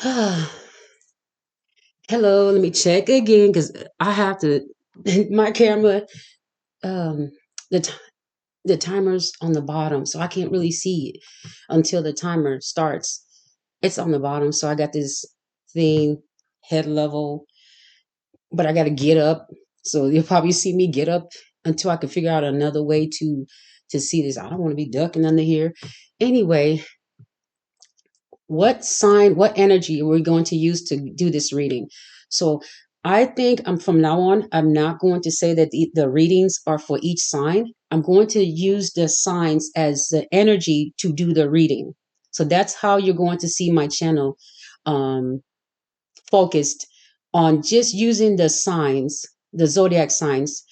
Hello, let me check again because I have to. My camera, um, the t- the timer's on the bottom, so I can't really see it until the timer starts. It's on the bottom, so I got this thing head level, but I got to get up. So you'll probably see me get up until I can figure out another way to see this. I don't want to be ducking under here. Anyway, what sign, what energy are we going to use to do this reading? So I think I'm from now on, I'm not going to say that the readings are for each sign. I'm going to use the signs as the energy to do the reading. So that's how you're going to see my channel um, focused on just using the signs, the zodiac signs,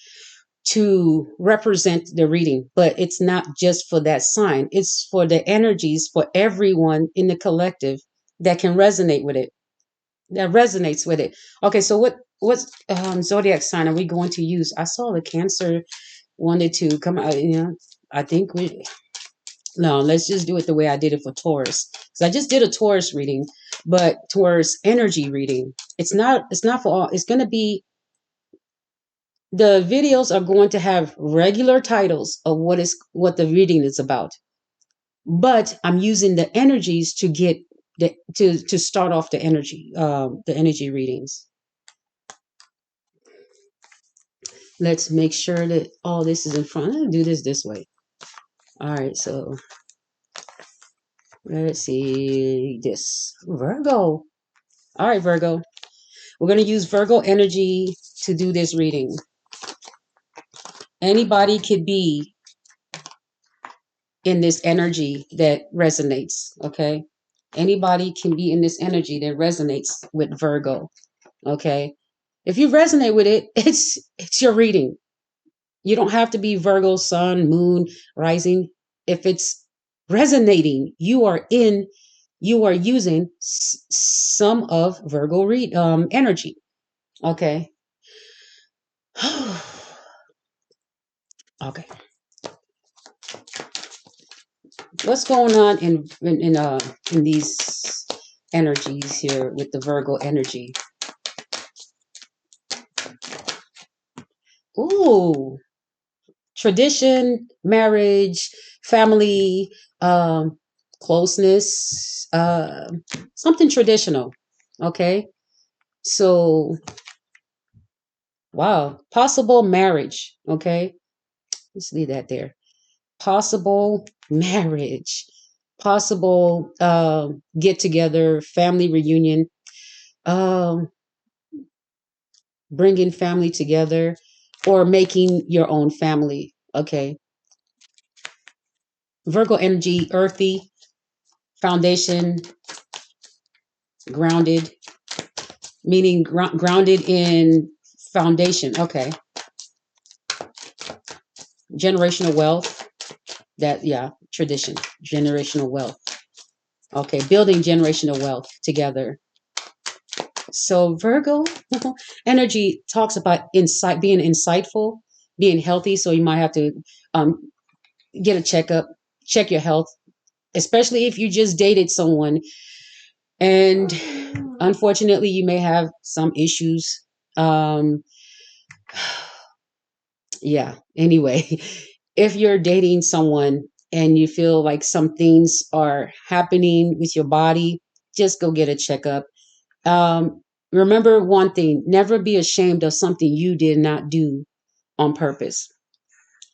to represent the reading, but it's not just for that sign. It's for the energies for everyone in the collective that can resonate with it, that resonates with it. Okay, so what zodiac sign are we going to use? I saw the Cancer wanted to come out. I think we no. Let's just do it the way I did it for Taurus. So I just did a Taurus reading, but Taurus energy reading. It's not. It's not for all. It's going to be the videos are going to have regular titles of what the reading is about, but I'm using the energies to get to start off the energy readings. Let's make sure that all this is in front. I'm gonna do this way. All right, so let's see this Virgo. All right, Virgo, we're going to use Virgo energy to do this reading. Anybody could be in this energy that resonates. Okay, anybody can be in this energy that resonates with Virgo. Okay, if you resonate with it, it's your reading. You don't have to be Virgo sun, moon, rising. If it's resonating, you are using some of Virgo energy. Okay. Okay. What's going on in these energies here with the Virgo energy? Ooh, tradition, marriage, family, closeness, something traditional. Okay. So, wow, possible marriage. Okay. Let's leave that there. Possible marriage, possible get together, family reunion, um, bringing family together, or making your own family. Okay. Virgo energy, earthy, foundation, grounded, meaning grounded in foundation. Okay. Generational wealth. That, yeah, tradition, generational wealth. Okay. Building generational wealth together. So Virgo energy talks about being insightful, being healthy. So you might have to um, get a checkup, check your health, especially if you just dated someone and unfortunately you may have some issues. Um, yeah. Anyway, if you're dating someone and you feel like some things are happening with your body, just go get a checkup. Remember one thing: never be ashamed of something you did not do on purpose.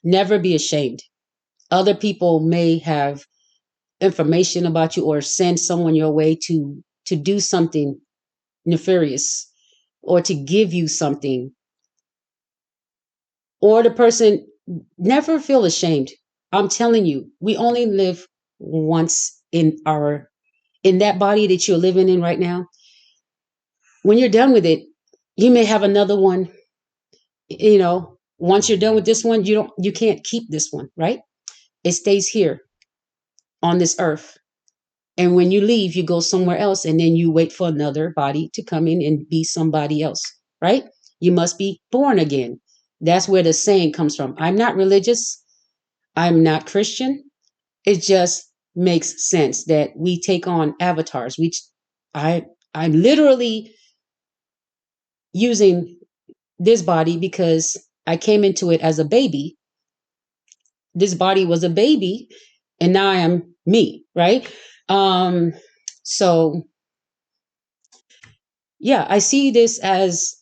Never be ashamed. Other people may have information about you or send someone your way to do something nefarious or to give you something, or the person. Never feel ashamed. I'm telling you, we only live once in that body that you're living in right now. When you're done with it, you may have another one. Once you're done with this one, you can't keep this one, right? It stays here on this earth. And when you leave, you go somewhere else and then you wait for another body to come in and be somebody else, right? You must be born again. That's where the saying comes from. I'm not religious. I'm not Christian. It just makes sense that we take on avatars. I I'm literally using this body because I came into it as a baby. This body was a baby, and now I am me, right? Um, so yeah, I see this as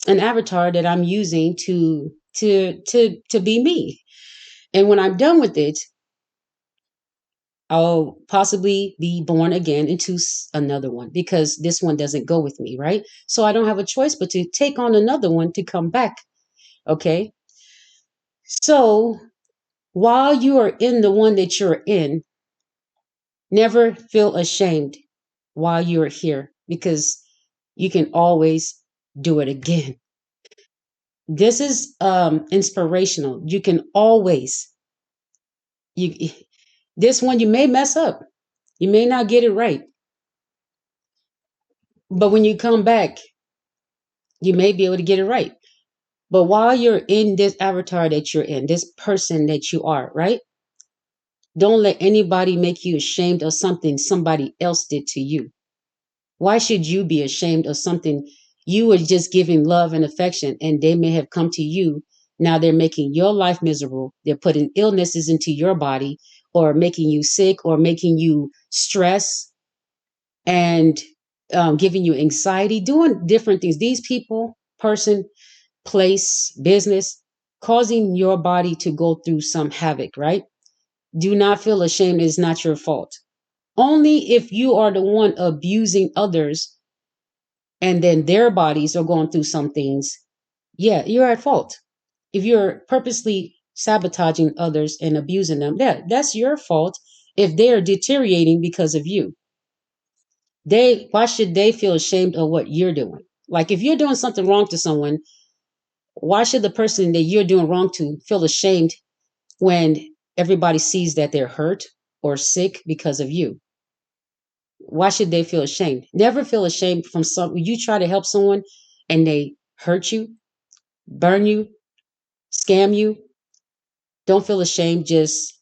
an avatar that I'm using to be me. And when I'm done with it, I'll possibly be born again into another one because this one doesn't go with me, right? So I don't have a choice but to take on another one to come back. Okay. So while you are in the one that you're in, never feel ashamed while you're here because you can always do it again. This is inspirational. You can always you this one you may mess up. You may not get it right. But when you come back, you may be able to get it right. But while you're in this avatar that you're in, this person that you are, right? Don't let anybody make you ashamed of something somebody else did to you. Why should you be ashamed of something you were just giving love and affection and they may have come to you? Now they're making your life miserable. They're putting illnesses into your body or making you sick or making you stress and giving you anxiety, doing different things. These people, person, place, business, causing your body to go through some havoc, right? Do not feel ashamed. It's not your fault. Only if you are the one abusing others and then their bodies are going through some things, yeah, you're at fault. If you're purposely sabotaging others and abusing them, that's your fault if they're deteriorating because of you. Why should they feel ashamed of what you're doing? Like if you're doing something wrong to someone, why should the person that you're doing wrong to feel ashamed when everybody sees that they're hurt or sick because of you? Why should they feel ashamed? Never feel ashamed from you try to help someone and they hurt you, burn you, scam you. Don't feel ashamed. Just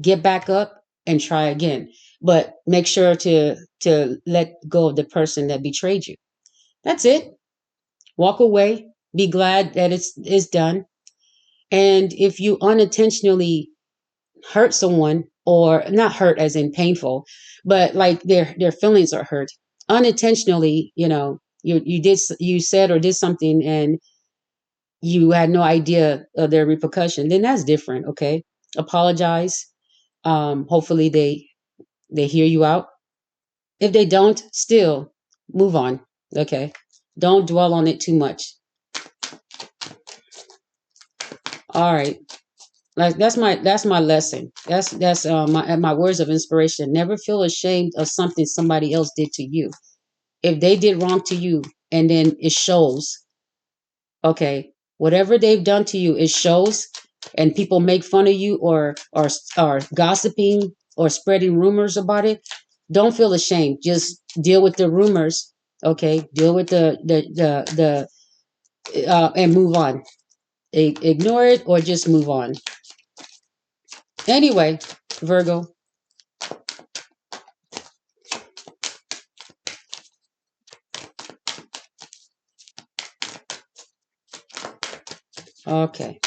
get back up and try again. But make sure to let go of the person that betrayed you. That's it. Walk away. Be glad that it's done. And if you unintentionally hurt someone, or not hurt as in painful, but like their feelings are hurt unintentionally, you said or did something and you had no idea of their repercussion, then that's different. Okay, apologize. Hopefully they hear you out. If they don't, still move on. Okay, don't dwell on it too much. All right. Like that's my lesson. That's my words of inspiration. Never feel ashamed of something somebody else did to you. If they did wrong to you and then it shows, okay, whatever they've done to you, it shows, and people make fun of you or gossiping or spreading rumors about it. Don't feel ashamed. Just deal with the rumors. Okay, deal with the and move on. Ignore it or just move on. Anyway, Virgo. Okay.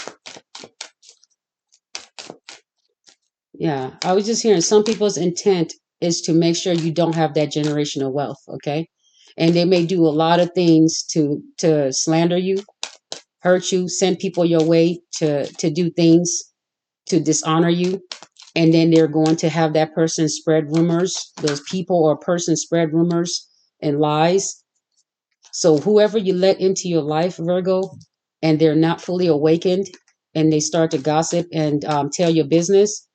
Yeah, I was just hearing some people's intent is to make sure you don't have that generational wealth, okay? And they may do a lot of things to slander you, hurt you, send people your way to do things to dishonor you, and then they're going to have that person spread rumors, those people or person spread rumors and lies. So whoever you let into your life, Virgo, and they're not fully awakened and they start to gossip and tell your business,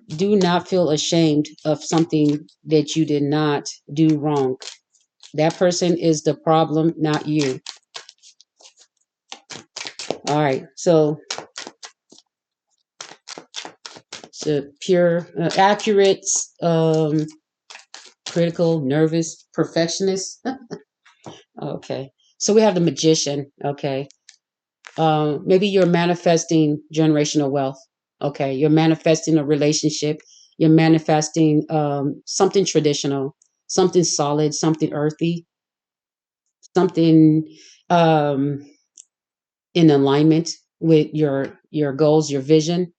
do not feel ashamed of something that you did not do wrong. That person is the problem, not you. All right. So pure, accurate, um, critical, nervous, perfectionist. Okay. So we have the magician. Okay. Maybe you're manifesting generational wealth. Okay. You're manifesting a relationship. You're manifesting something traditional. something solid, something earthy, something um, in alignment with your goals, your vision.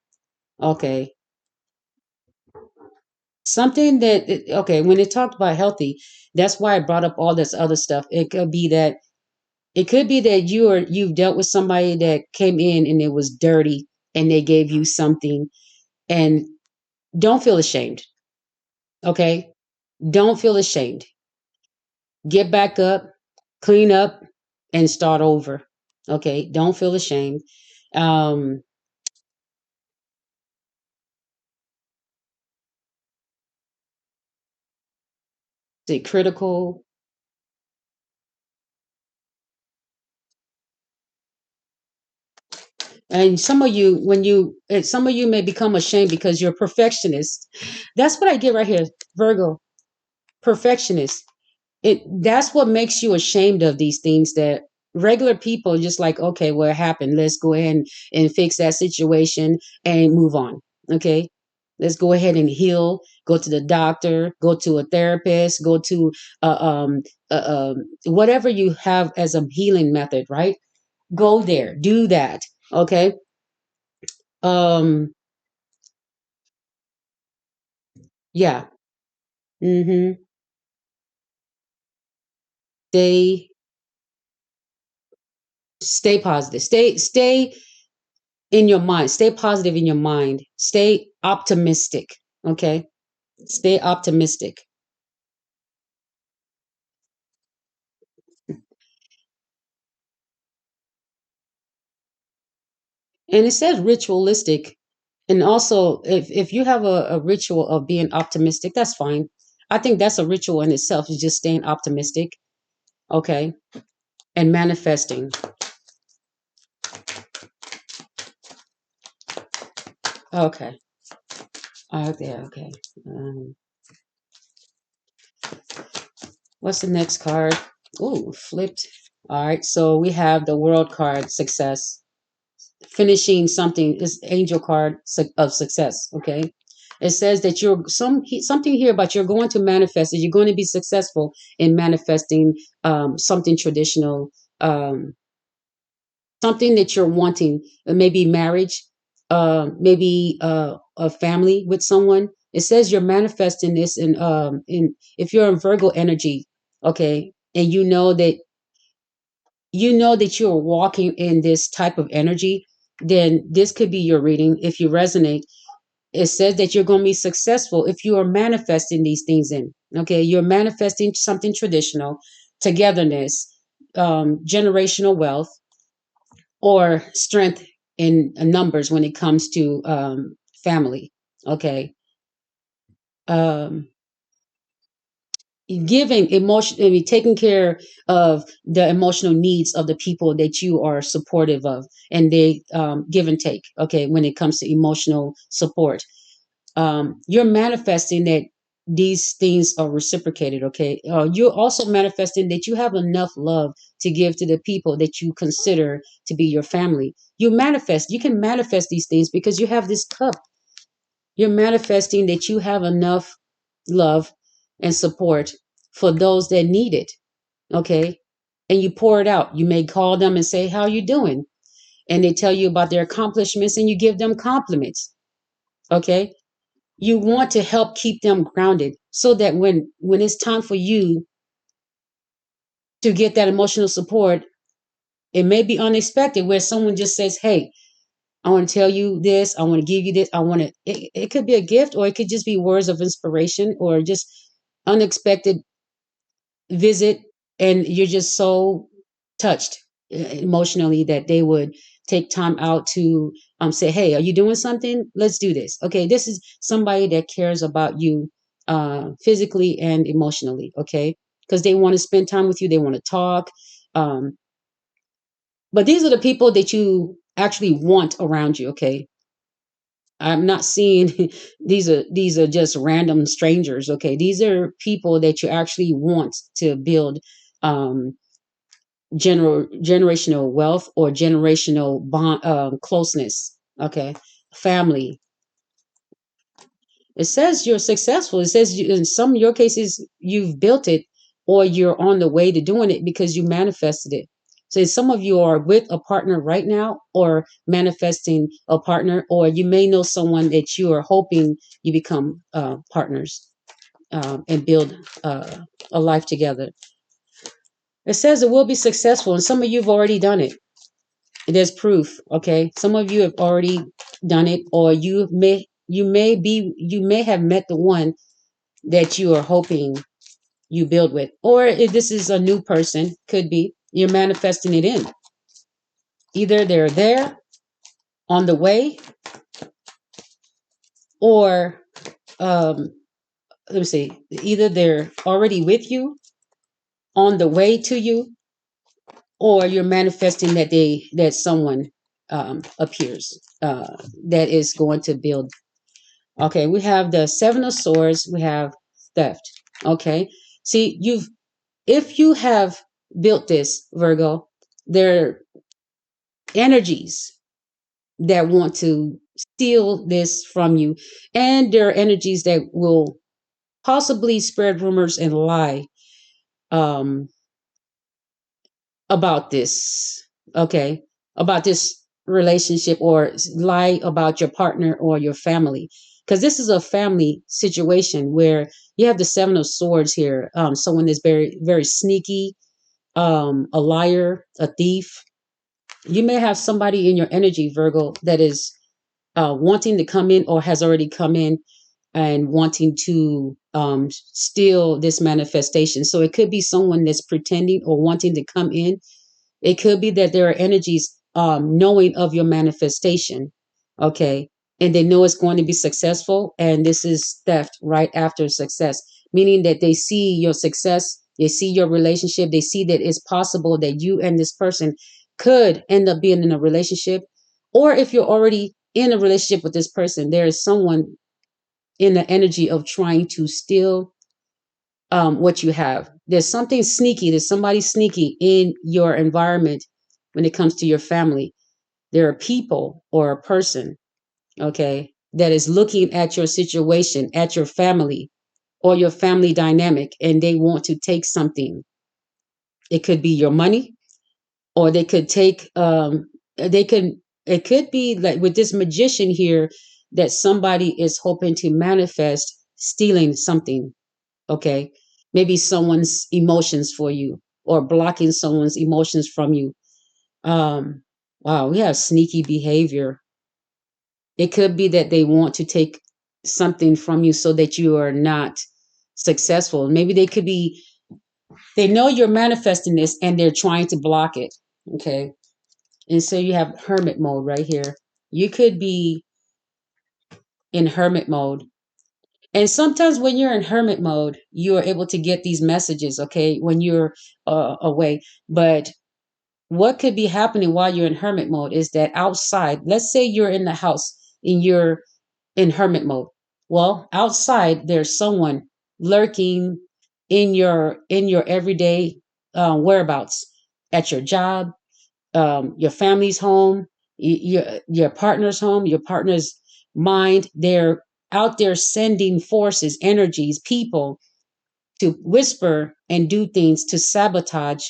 Okay, something that okay. When it talked about healthy, that's why I brought up all this other stuff. It could be that you've dealt with somebody that came in and it was dirty and they gave you something, and don't feel ashamed. Okay, don't feel ashamed. Get back up, clean up, and start over. Okay, don't feel ashamed. Um, Say critical, and some of you may become ashamed because you're a perfectionist. That's what I get right here, Virgo. Perfectionist. That's what makes you ashamed of these things that regular people just like, okay, well, it happened, let's go ahead and fix that situation and move on. Okay, let's go ahead and heal, go to the doctor, go to a therapist, go to whatever you have as a healing method, right? Go there, do that. Okay. um yeah. Mm-hmm. stay Stay positive, stay in your mind. Stay positive in your mind. Stay optimistic. Okay. Stay optimistic. And it says ritualistic. And also, if you have a ritual of being optimistic, that's fine. I think that's a ritual in itself, is just staying optimistic. Okay. And manifesting. Okay. Okay. Okay. Um, what's the next card? Ooh, flipped. All right. So we have the world card, success. Finishing something is angel card of success. Okay, it says that you're something here about you're going to manifest, that you're going to be successful in manifesting something traditional, um, something that you're wanting, maybe marriage, maybe a family with someone. It says you're manifesting this in if you're in Virgo energy. Okay, and you know that you're walking in this type of energy, then this could be your reading. If you resonate, it says that you're going to be successful if you are manifesting these things in. Okay, you're manifesting something traditional, togetherness, generational wealth, or strength in numbers when it comes to family. Okay. Um, Giving emotion, I mean, taking care of the emotional needs of the people that you are supportive of, and they give and take. Okay, when it comes to emotional support, you're manifesting that these things are reciprocated. Okay, you're also manifesting that you have enough love to give to the people that you consider to be your family. You can manifest these things because you have this cup. You're manifesting that you have enough love and support for those that need it. Okay. And you pour it out. You may call them and say, "How you doing?" And they tell you about their accomplishments and you give them compliments. Okay. You want to help keep them grounded so that when it's time for you to get that emotional support, it may be unexpected where someone just says, "Hey, I want to tell you this. I want to give you this. I want to," it could be a gift, or it could just be words of inspiration, or just unexpected visit. And you're just so touched emotionally that they would take time out to say, "Hey, are you doing something? Let's do this." Okay. This is somebody that cares about you physically and emotionally. Okay. Because they want to spend time with you. They want to talk. Um, but these are the people that you actually want around you. Okay. I'm not seeing these are just random strangers. Okay, these are people that you actually want to build um, generational wealth or generational bond closeness. Okay, family. It says you're successful. It says in some of your cases you've built it, or you're on the way to doing it because you manifested it. So some of you are with a partner right now, or manifesting a partner, or you may know someone that you are hoping you become partners, and build a life together. It says it will be successful, and some of you have already done it. There's proof. Okay, some of you have already done it, or you may have met the one that you are hoping you build with, or if this is a new person, could be you're manifesting it in. Either they're there on the way, or um, let me see, either they're already with you, on the way to you, or you're manifesting that someone appears that is going to build. Okay, we have the Seven of Swords. We have theft. Okay, see, if you have built this, Virgo, there are energies that want to steal this from you, and there are energies that will possibly spread rumors and lie um, about this. Okay, about this relationship, or lie about your partner or your family, because this is a family situation where you have the Seven of Swords here. Someone that's very, very sneaky, a liar, a thief. You may have somebody in your energy, Virgo, that is wanting to come in, or has already come in, and wanting to steal this manifestation. So it could be someone that's pretending or wanting to come in. It could be that there are energies knowing of your manifestation, okay, and they know it's going to be successful. And this is theft right after success, meaning that they see your success, they see your relationship, they see that it's possible that you and this person could end up being in a relationship. Or if you're already in a relationship with this person, there is someone in the energy of trying to steal what you have. There's something sneaky. There's somebody sneaky in your environment when it comes to your family. There are people or a person, okay, that is looking at your situation, at your family, or your family dynamic, and they want to take something. It could be your money, or they could take, they can, it could be like with this magician here, that somebody is hoping to manifest stealing something, okay? Maybe someone's emotions for you, or blocking someone's emotions from you. Wow, we have sneaky behavior. It could be that they want to take something from you so that you are not successful. Maybe they could be, they know you're manifesting this and they're trying to block it. Okay. And so you have hermit mode right here. You could be in hermit mode. And sometimes when you're in hermit mode, you are able to get these messages, okay, when you're away. But what could be happening while you're in hermit mode is that outside, let's say you're in the house and you're in hermit mode. Well, outside there's someone lurking in your everyday whereabouts, at your job, your family's home, your partner's home, your partner's mind. They're out there sending forces, energies, people to whisper and do things to sabotage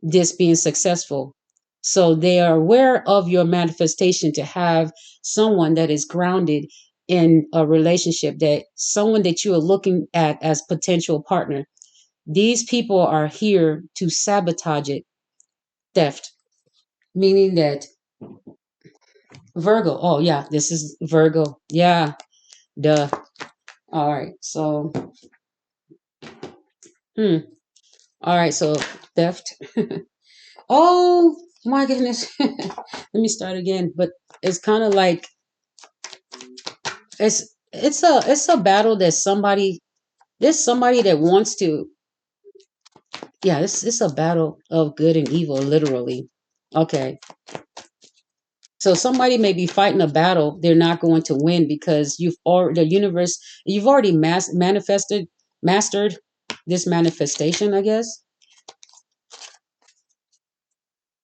this being successful. So they are aware of your manifestation, to have someone that is grounded in a relationship, that someone that you are looking at as potential partner. These people are here to sabotage it. Theft, meaning that Virgo. Oh yeah, this is Virgo. Yeah, duh. All right. So, hmm. All right. So theft. Oh my goodness. Let me start again. But it's kind of like it's a battle that somebody, there's somebody that wants to, yeah, it's a battle of good and evil, literally. Okay. So somebody may be fighting a battle they're not going to win, because you've already mastered this manifestation, I guess.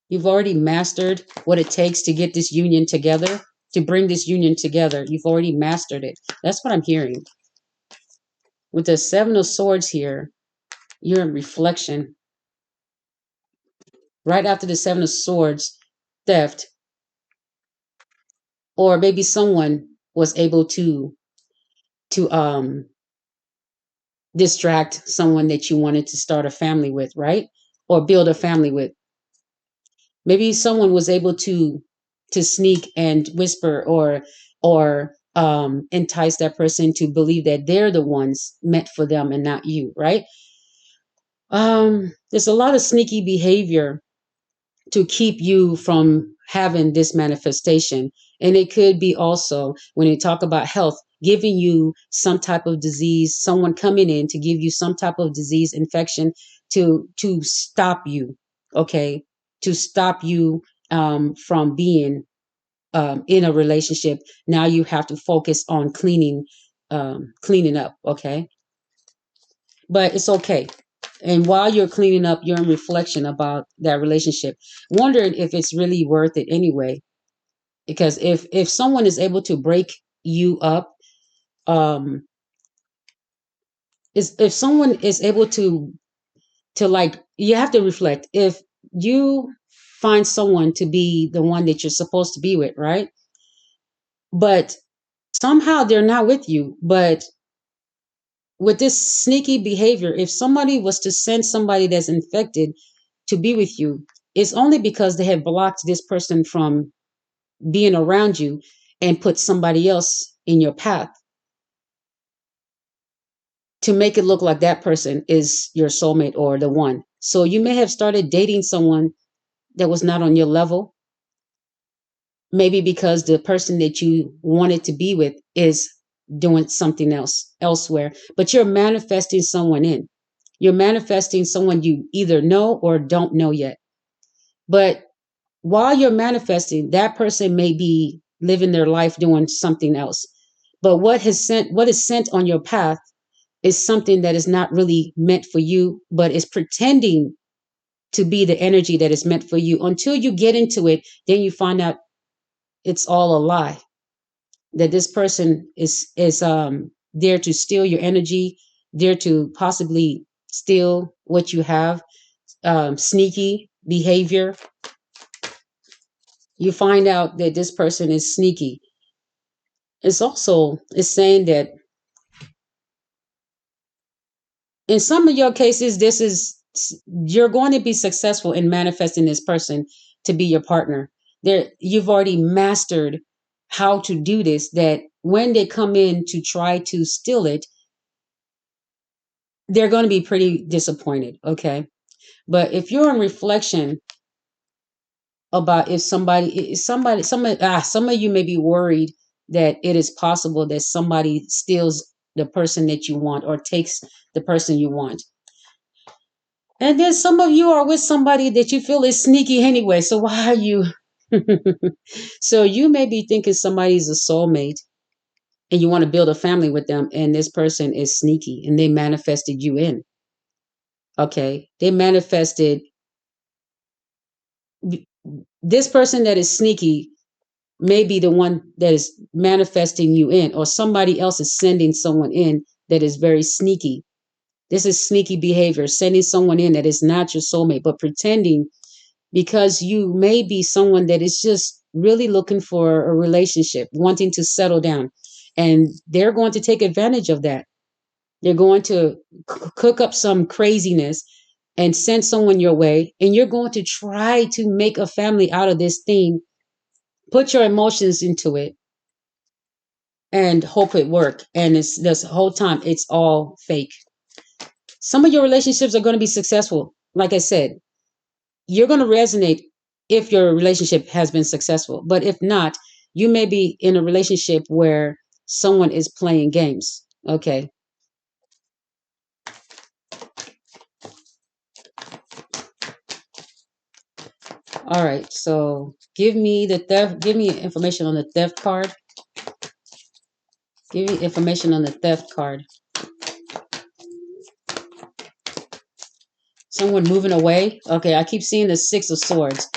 You've already mastered what it takes to get this union together. to bring this union together. You've already mastered it. That's what I'm hearing. With the Seven of Swords here, you're in reflection. Right after the Seven of Swords, theft, or maybe someone was able to distract someone that you wanted to start a family with, right? Or build a family with. Maybe someone was able to sneak and whisper or entice that person to believe that they're the ones meant for them and not you, right? There's a lot of sneaky behavior to keep you from having this manifestation. And it could be also, when you talk about health, giving you some type of disease, someone coming in to give you some type of disease, infection to stop you, okay? To stop you from being in a relationship. Now you have to focus on cleaning up, okay? But it's okay. And while you're cleaning up, you're in reflection about that relationship, wondering if it's really worth it anyway. Because if someone is able to break you up, um, is if someone is able to like, you have to reflect. If you find someone to be the one that you're supposed to be with, right? But somehow they're not with you, but with this sneaky behavior, if somebody was to send somebody that's infected to be with you, it's only because they have blocked this person from being around you and put somebody else in your path to make it look like that person is your soulmate or the one. So you may have started dating someone that was not on your level, maybe because the person that you wanted to be with is doing something else elsewhere, but you're manifesting someone in. You're manifesting someone you either know or don't know yet. But while you're manifesting, that person may be living their life doing something else. But what is sent on your path is something that is not really meant for you, but is pretending to be the energy that is meant for you. Until you get into it, then you find out it's all a lie. That this person is there to steal your energy, there to possibly steal what you have, sneaky behavior. You find out that this person is sneaky. It's saying that in some of your cases, this is, you're going to be successful in manifesting this person to be your partner. There, you've already mastered how to do this, that when they come in to try to steal it, they're going to be pretty disappointed, okay? But if you're in reflection about if some of you may be worried that it is possible that somebody steals the person that you want or takes the person you want. And then some of you are with somebody that you feel is sneaky anyway. So why are you? So you may be thinking somebody's a soulmate and you want to build a family with them, and this person is sneaky and they manifested you in. Okay. They manifested this person that is sneaky may be the one that is manifesting you in, or somebody else is sending someone in that is very sneaky. This is sneaky behavior, sending someone in that is not your soulmate, but pretending, because you may be someone that is just really looking for a relationship, wanting to settle down. And they're going to take advantage of that. They're going to cook up some craziness and send someone your way. And you're going to try to make a family out of this thing, put your emotions into it, and hope it work. And it's this whole time, it's all fake. Some of your relationships are going to be successful. Like I said, you're going to resonate if your relationship has been successful. But if not, you may be in a relationship where someone is playing games. Okay. All right. So give me the theft. Give me information on the theft card. Give me information on the theft card. Someone moving away. Okay. I keep seeing the Six of Swords.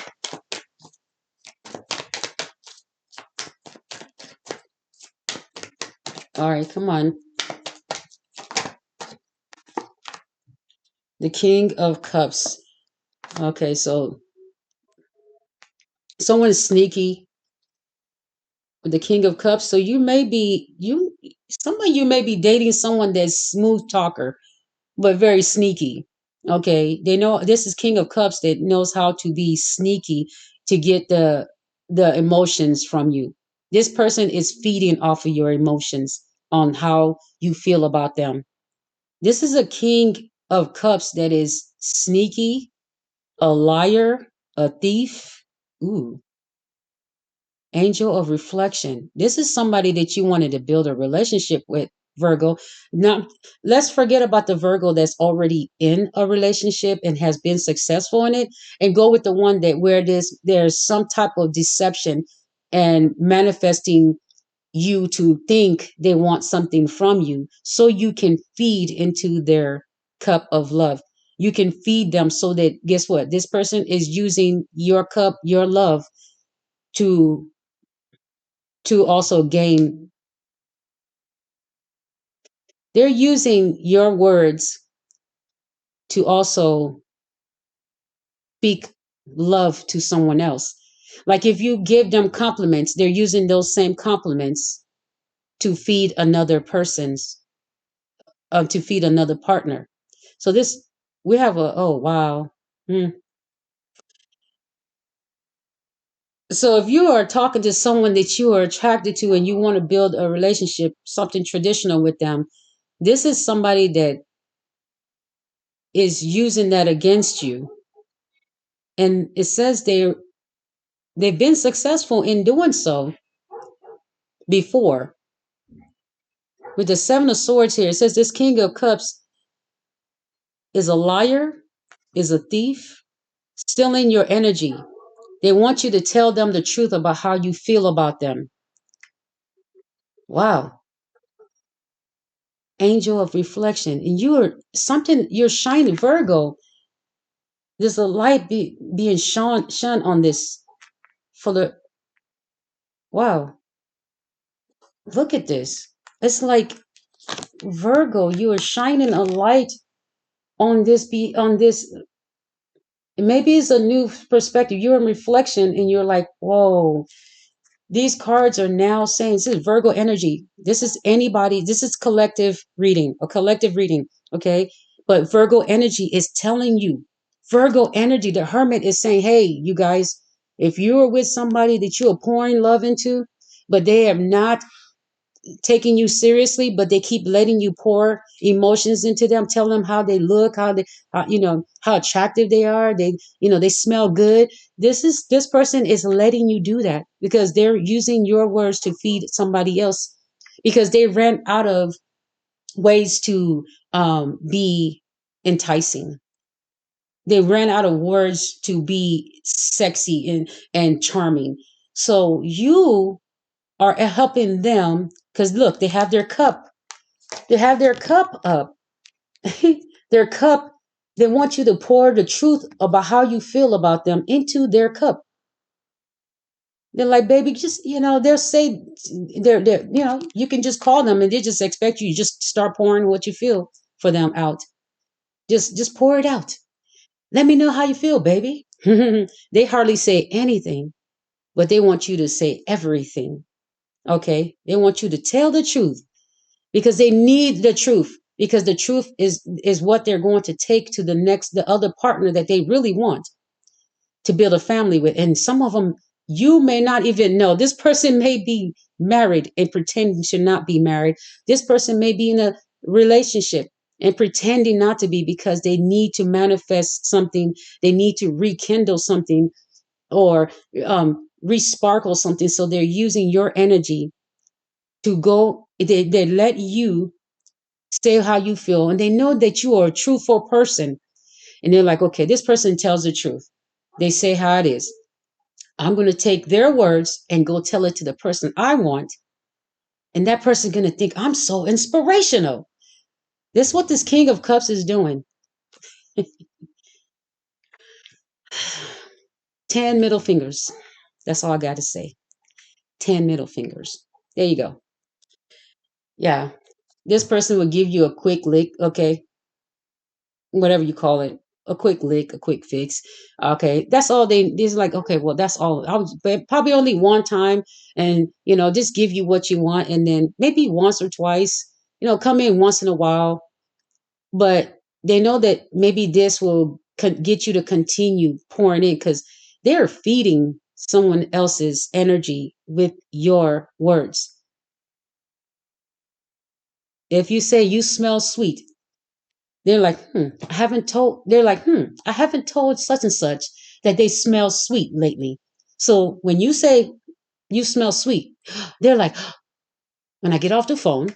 All right, come on. The King of Cups. Okay, so someone is sneaky with the King of Cups. So you may be some of you may be dating someone that's smooth talker but very sneaky. Okay, they know this is King of Cups that knows how to be sneaky to get the emotions from you. This person is feeding off of your emotions on how you feel about them. This is a King of Cups that is sneaky, a liar, a thief. Ooh, angel of reflection. This is somebody that you wanted to build a relationship with, Virgo. Now, let's forget about the Virgo that's already in a relationship and has been successful in it, and go with the one that where there's some type of deception and manifesting you to think they want something from you so you can feed into their cup of love. You can feed them so that guess what? This person is using your cup, your love to also gain. They're using your words to also speak love to someone else. Like if you give them compliments, they're using those same compliments to feed another person's to feed another partner. So this we have a oh wow. Hmm. So if you are talking to someone that you are attracted to and you want to build a relationship, something traditional with them, this is somebody that is using that against you. And it says they've been successful in doing so before. With the Seven of Swords here, it says this King of Cups is a liar, is a thief, stealing your energy. They want you to tell them the truth about how you feel about them. Wow. Angel of reflection. And you're shining, Virgo. There's a light being shone on this for the, wow. Look at this. It's like Virgo, you are shining a light on this. Maybe it's a new perspective. You're in reflection and you're like, whoa, these cards are now saying this is Virgo energy. This is anybody, this is collective reading, okay? But Virgo energy is telling you, Virgo energy, the hermit is saying, hey, you guys, if you're with somebody that you are pouring love into, but they have not taking you seriously, but they keep letting you pour emotions into them, tell them how they look, how attractive they are. They smell good. This person is letting you do that because they're using your words to feed somebody else because they ran out of ways to be enticing. They ran out of words to be sexy and charming. So you are helping them because look, they have their cup up. Their cup, they want you to pour the truth about how you feel about them into their cup. They're like, baby, just, they'll say, you can just call them and they just expect you to just start pouring what you feel for them out. Just pour it out. Let me know how you feel, baby. They hardly say anything, but they want you to say everything. Okay. They want you to tell the truth because they need the truth because the truth is what they're going to take to the other partner that they really want to build a family with. And some of them you may not even know. This person may be married and pretending to not be married. This person may be in a relationship and pretending not to be because they need to manifest something. They need to rekindle something or resparkle something. So they're using your energy to go. They let you say how you feel, and they know that you are a truthful person. And they're like, okay, this person tells the truth. They say how it is. I'm going to take their words and go tell it to the person I want. And that person's going to think I'm so inspirational. This is what this King of Cups is doing. 10 middle fingers. That's all I got to say. 10 middle fingers. There you go. Yeah. This person will give you a quick lick, okay, whatever you call it, a quick lick, a quick fix. Okay, that's all they. This like, okay, well, that's all. I was but probably only one time, and just give you what you want, and then maybe once or twice. Come in once in a while, but they know that maybe this will get you to continue pouring in because they're feeding someone else's energy with your words. If you say you smell sweet, they're like, I haven't told such and such that they smell sweet lately. So when you say you smell sweet, they're like, when I get off the phone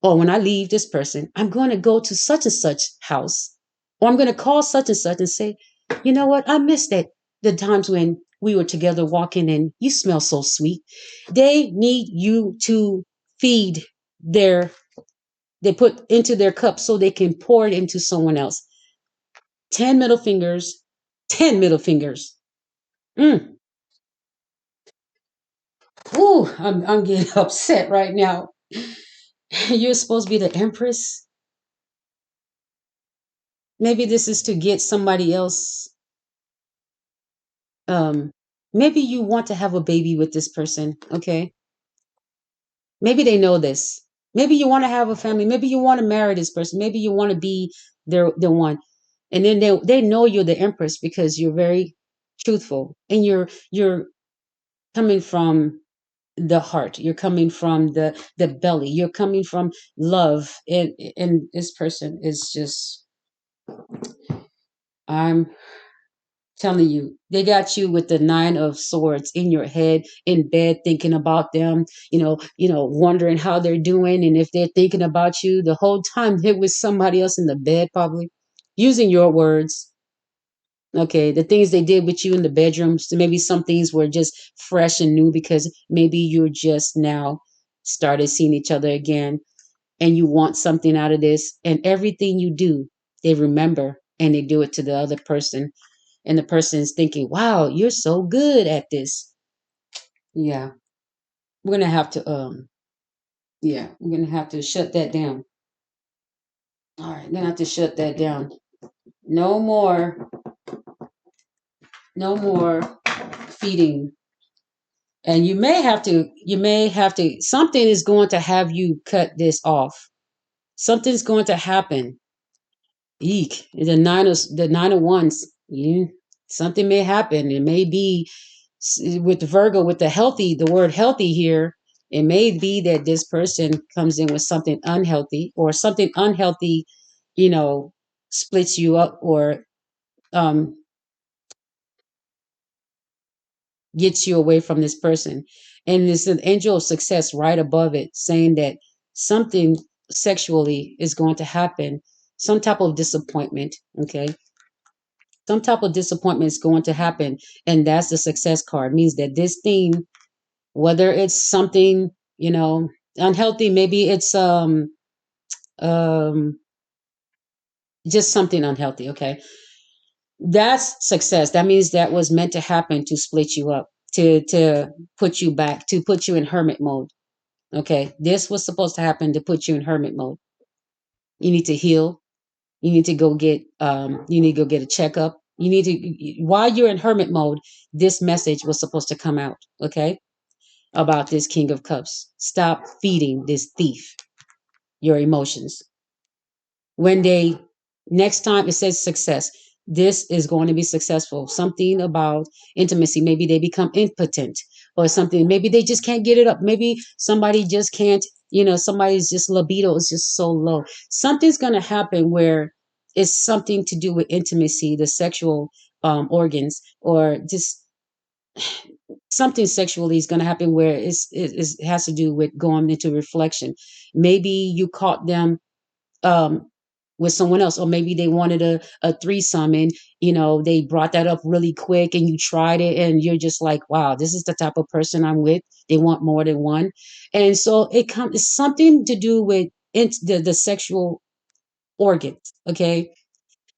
or when I leave this person, I'm going to go to such and such house or I'm going to call such and such and say, you know what? I missed that the times when we were together walking and you smell so sweet. They need you to feed their, they put into their cup so they can pour it into someone else. 10 middle fingers, 10 middle fingers. Mm. Ooh, I'm getting upset right now. You're supposed to be the empress. Maybe this is to get somebody else. Um, Maybe you want to have a baby with this person. Okay. Maybe they know this. Maybe you want to have a family. Maybe you want to marry this person. Maybe you want to be the one. And then they know you're the empress because you're very truthful and you're coming from the heart, you're coming from the belly, you're coming from love, and this person is just, I'm telling you, they got you with the nine of swords in your head, in bed, thinking about them, wondering how they're doing, and if they're thinking about you the whole time they're with somebody else in the bed, probably using your words. Okay, the things they did with you in the bedrooms, maybe some things were just fresh and new because maybe you're just now started seeing each other again and you want something out of this. And everything you do, they remember and they do it to the other person. And the person is thinking, wow, you're so good at this. Yeah, we're going to have to, yeah, we're going to have to shut that down. All right, we're going to have to shut that down. No more, no more feeding. And something is going to have you cut this off. Something's going to happen. Eek, the nine of wands. Something may happen. It may be with the Virgo, with the word healthy here. It may be that this person comes in with something unhealthy, or something unhealthy, you know, splits you up, or um, gets you away from this person. And there's an angel of success right above it saying that something sexually is going to happen, some type of disappointment. Okay. Some type of disappointment is going to happen. And that's the success card. It means that this thing, whether it's something, unhealthy, maybe it's um just something unhealthy. Okay. That's success. That means that was meant to happen to split you up, to put you back, to put you in hermit mode. Okay, this was supposed to happen to put you in hermit mode. You need to heal. You need to go get a checkup. You need to, while you're in hermit mode, this message was supposed to come out. Okay, about this King of Cups. Stop feeding this thief your emotions. When they, next time it says success, this is going to be successful. Something about intimacy, maybe they become impotent or something, maybe they just can't get it up, maybe somebody just can't, somebody's just libido is just so low. Something's going to happen where it's something to do with intimacy, the sexual organs, or just something sexually is going to happen where it has to do with going into reflection. Maybe you caught them um, with someone else, or maybe they wanted a threesome, and they brought that up really quick, and you tried it, and you're just like, wow, this is the type of person I'm with. They want more than one, and so it's something to do with the sexual organs, okay,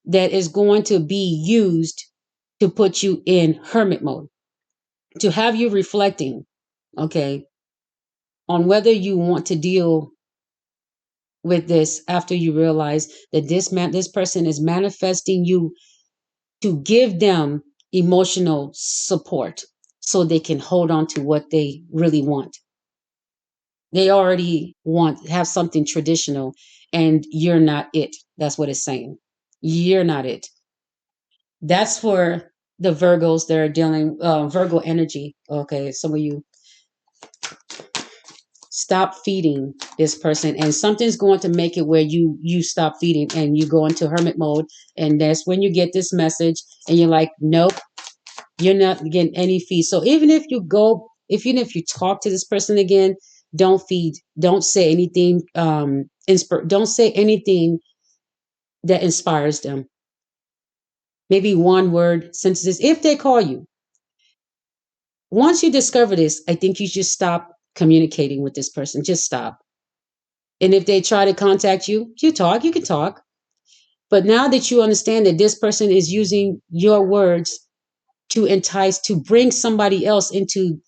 that is going to be used to put you in hermit mode, to have you reflecting, okay, on whether you want to deal. with this after you realize that this person is manifesting you to give them emotional support so they can hold on to what they really want. They already have something traditional, and you're not it. That's what it's saying. You're not it. That's for the Virgos that are dealing Virgo energy. Okay, some of you stop feeding this person, and something's going to make it where you stop feeding and you go into hermit mode, and that's when you get this message, and you're like, nope, you're not getting any feed. So even if you talk to this person again, don't feed, don't say anything, don't say anything that inspires them. Maybe one word sentences if they call you. Once you discover this, I think you just stop communicating with this person. Just stop. And if they try to contact you, you can talk. But now that you understand that this person is using your words to entice, to bring somebody else into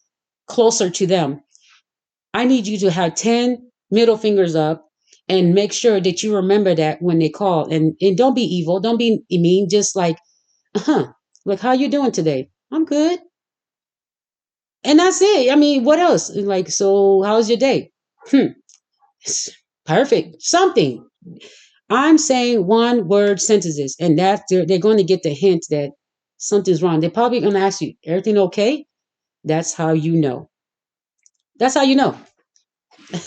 closer to them, I need you to have 10 middle fingers up and make sure that you remember that when they call. And don't be evil. Don't be mean. Just like, like, how you doing today? I'm good. And that's it. I mean, what else? Like, so how's your day? Hmm. Perfect. Something. I'm saying one word sentences, and that they're going to get the hint that something's wrong. They're probably going to ask you, everything okay? That's how you know. That's how you know.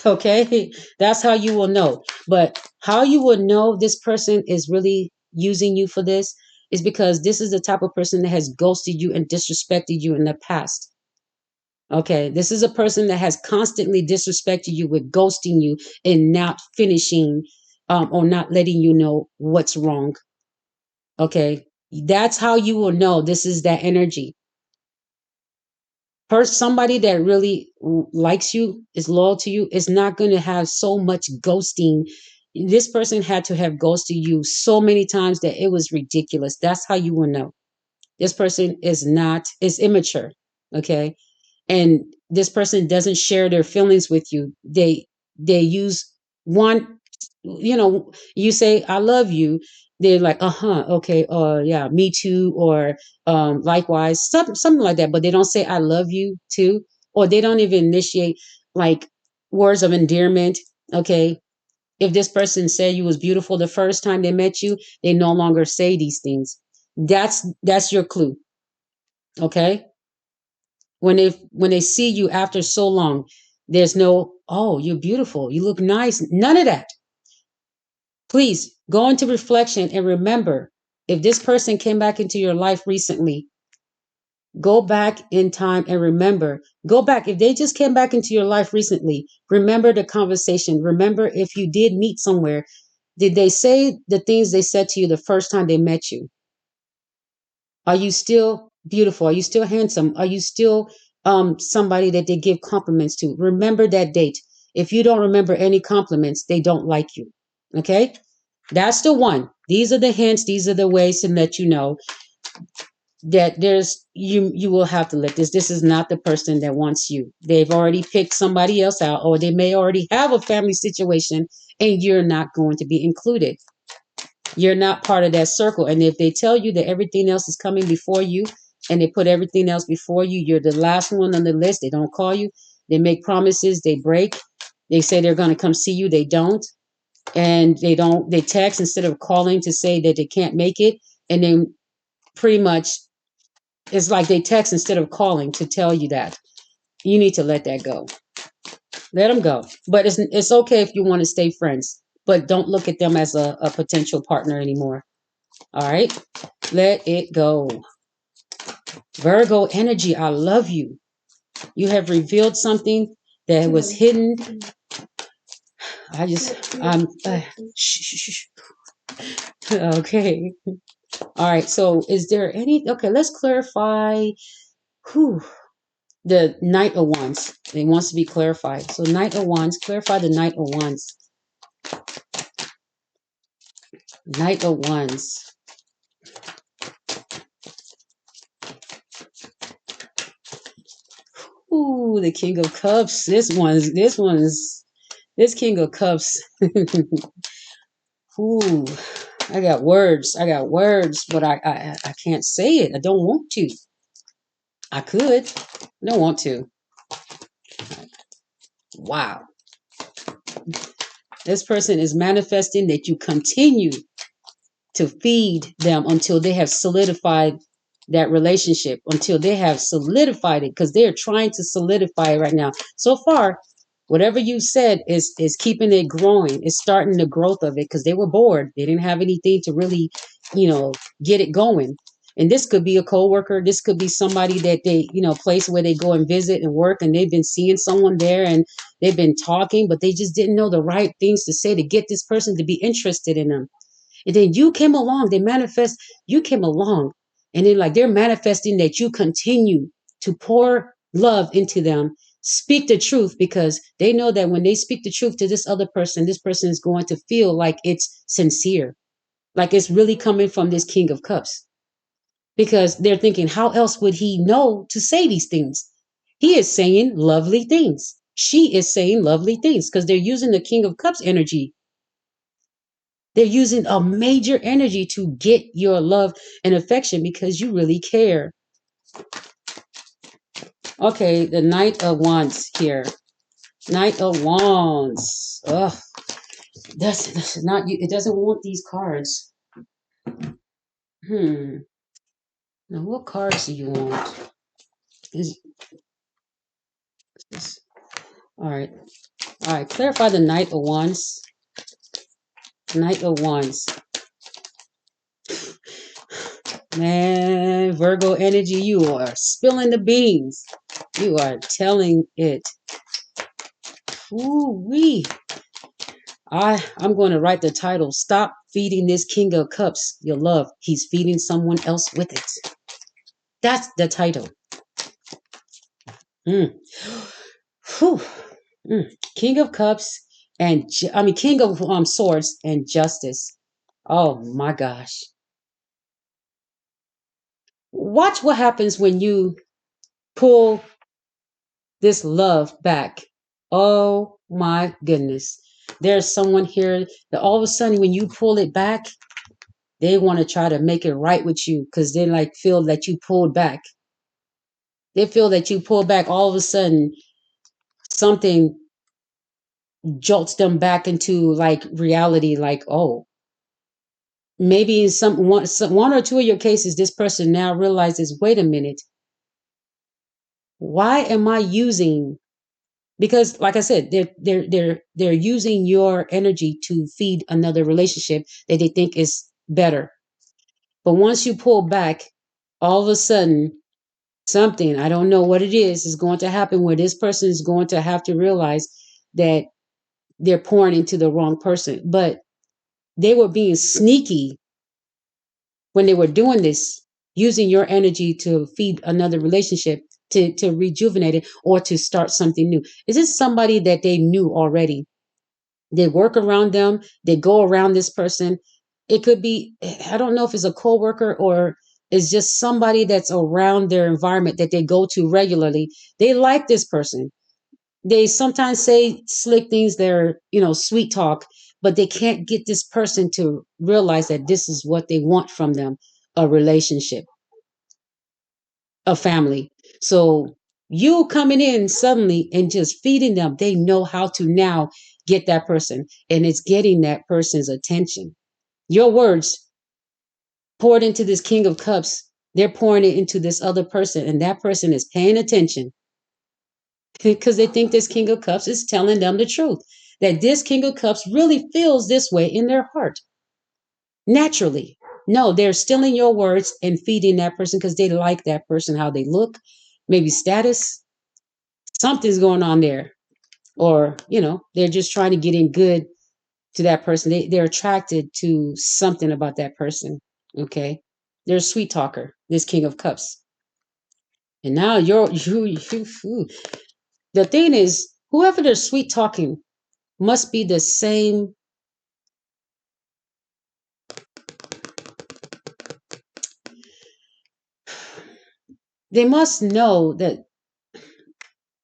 Okay. That's how you will know. But how you will know this person is really using you for this is because this is the type of person that has ghosted you and disrespected you in the past. Okay, this is a person that has constantly disrespected you with ghosting you and not finishing or not letting you know what's wrong. Okay, that's how you will know this is that energy. Somebody that really likes you, is loyal to you, is not going to have so much ghosting. This person had to have ghosted you so many times that it was ridiculous. That's how you will know. This person is immature. Okay, and this person doesn't share their feelings with you. They use one, you say I love you, they're like, uh-huh, okay, yeah, me too, or likewise, something like that, but they don't say I love you too, or they don't even initiate like words of endearment. Okay, if this person said you was beautiful the first time they met you, they no longer say these things. That's your clue. Okay, when they see you after so long, there's no, oh, you're beautiful, you look nice, none of that. Please go into reflection and remember, if this person came back into your life recently, go back in time and remember. Go back. If they just came back into your life recently, remember the conversation. Remember, if you did meet somewhere, did they say the things they said to you the first time they met you? Are you still beautiful? Are you still handsome? Are you still somebody that they give compliments to? Remember that date. If you don't remember any compliments, they don't like you. Okay? That's the one. These are the hints. These are the ways to let you know that you will have to let this is not the person that wants you. They've already picked somebody else out, or they may already have a family situation, and you're not going to be included. You're not part of that circle. And if they tell you that everything else is coming before you, and they put everything else before you, you're the last one on the list. They don't call you. They make promises. They break. They say they're going to come see you. They don't. And they text instead of calling to say that they can't make it. And then pretty much it's like they text instead of calling to tell you that. You need to let that go. Let them go. But it's okay if you want to stay friends, but don't look at them as a potential partner anymore. All right? Let it go. Virgo energy, I love you. You have revealed something that was hidden. Shh, shh, shh. Okay. All right. So is there okay, let's clarify who the Knight of Wands. It wants to be clarified. So Knight of Wands, clarify the Knight of Wands. Knight of Wands. Ooh, the King of Cups. This one's This King of Cups. Ooh, I got words. I got words, but I can't say it. I don't want to. I could. I don't want to. Wow. This person is manifesting that you continue to feed them until they have solidified that relationship, until they have solidified it, because they're trying to solidify it right now. So far, whatever you said is keeping it growing. It's starting the growth of it because they were bored. They didn't have anything to really, you know, get it going. And this could be a coworker. This could be somebody that they, place where they go and visit and work, and they've been seeing someone there and they've been talking, but they just didn't know the right things to say to get this person to be interested in them. And then you came along, you came along, and then like they're manifesting that you continue to pour love into them, speak the truth, because they know that when they speak the truth to this person is going to feel like it's sincere, like it's really coming from this King of Cups. Because they're thinking, how else would he know to say these things? He is saying lovely things. She is saying lovely things because they're using the King of Cups energy. They're using a major energy to get your love and affection because you really care. Okay, the Knight of Wands here. Knight of Wands. Ugh, that's not you. It doesn't want these cards. Hmm. Now, what cards do you want? Is this? All right. All right. Clarify the Knight of Wands. Knight of Wands. Man, Virgo energy, you are spilling the beans. You are telling it. Ooh wee. I'm going to write the title, Stop Feeding This King of Cups Your Love. He's feeding someone else with it. That's the title. Mm. Whew. Mm. King of Cups and, King of Swords and Justice. Oh my gosh. Watch what happens when you pull this love back. Oh my goodness. There's someone here that all of a sudden when you pull it back, they want to try to make it right with you because they like feel that you pulled back. They feel that you pull back. All of a sudden, something jolts them back into like reality. Like, oh, maybe in one or two of your cases, this person now realizes, wait a minute, why am I using? Because, like I said, they're using your energy to feed another relationship that they think is better. But once you pull back, all of a sudden something, I don't know what it is going to happen where this person is going to have to realize that they're pouring into the wrong person. But they were being sneaky when they were doing this, using your energy to feed another relationship, to rejuvenate it or to start something new. Is this somebody that they knew already? They work around them, they go around this person. It could be, I don't know if it's a coworker or it's just somebody that's around their environment that they go to regularly. They like this person. They sometimes say slick things, they're, sweet talk, but they can't get this person to realize that this is what they want from them, a relationship, a family. So you coming in suddenly and just feeding them, they know how to now get that person, and it's getting that person's attention. Your words poured into this King of Cups, they're pouring it into this other person, and that person is paying attention because they think this King of Cups is telling them the truth. That this King of Cups really feels this way in their heart naturally. No, they're stealing your words and feeding that person because they like that person, how they look, maybe status, something's going on there. Or, they're just trying to get in good to that person. They're attracted to something about that person. Okay. They're a sweet talker, this King of Cups. And now the thing is, whoever they're sweet talking must be the same. They must know that.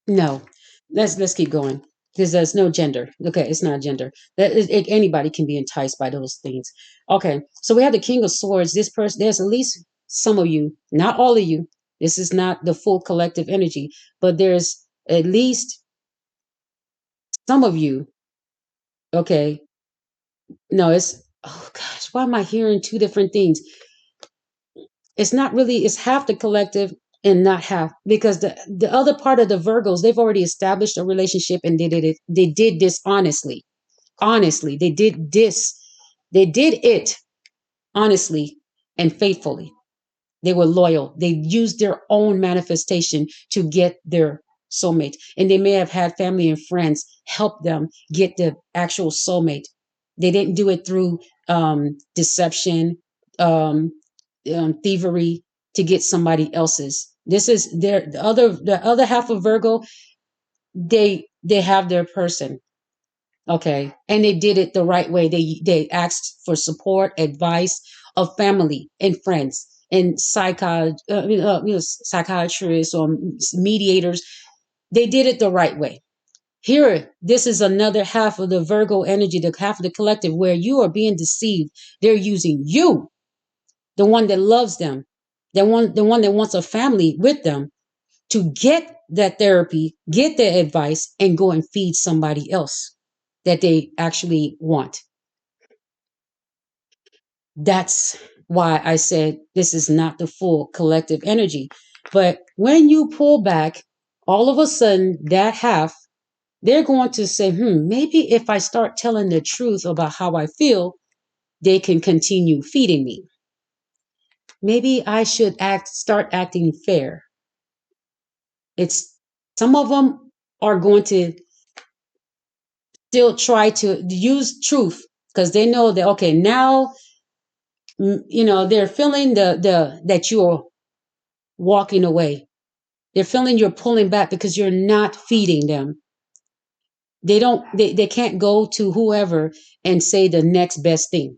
No, let's keep going. because there's no gender. Okay, it's not gender. Anybody can be enticed by those things. Okay, so we have the King of Swords. This person, there's at least some of you, not all of you. This is not the full collective energy, but there's at least some of you. Okay, no, it's, oh gosh, why am I hearing two different things? It's not really, it's half the collective and not half, because the other part of the Virgos, they've already established a relationship and they did this honestly. Honestly, they did it honestly and faithfully. They were loyal. They used their own manifestation to get their soulmate. And they may have had family and friends help them get the actual soulmate. They didn't do it through deception, um, thievery to get somebody else's. This is the other half of Virgo. They have their person. Okay. And they did it the right way. They asked for support, advice of family and friends and psychiatrists or mediators. They did it the right way. Here, this is another half of the Virgo energy, the half of the collective where you are being deceived. They're using you, the one that loves them, the one that wants a family with them, to get that therapy, get the advice, and go and feed somebody else that they actually want. That's why I said this is not the full collective energy. But when you pull back, all of a sudden, that half, they're going to say, maybe if I start telling the truth about how I feel, they can continue feeding me. Maybe I should start acting fair. It's some of them are going to still try to use truth because they know that, okay, now they're feeling the that you're walking away. They're feeling you're pulling back because you're not feeding them. They can't go to whoever and say the next best thing,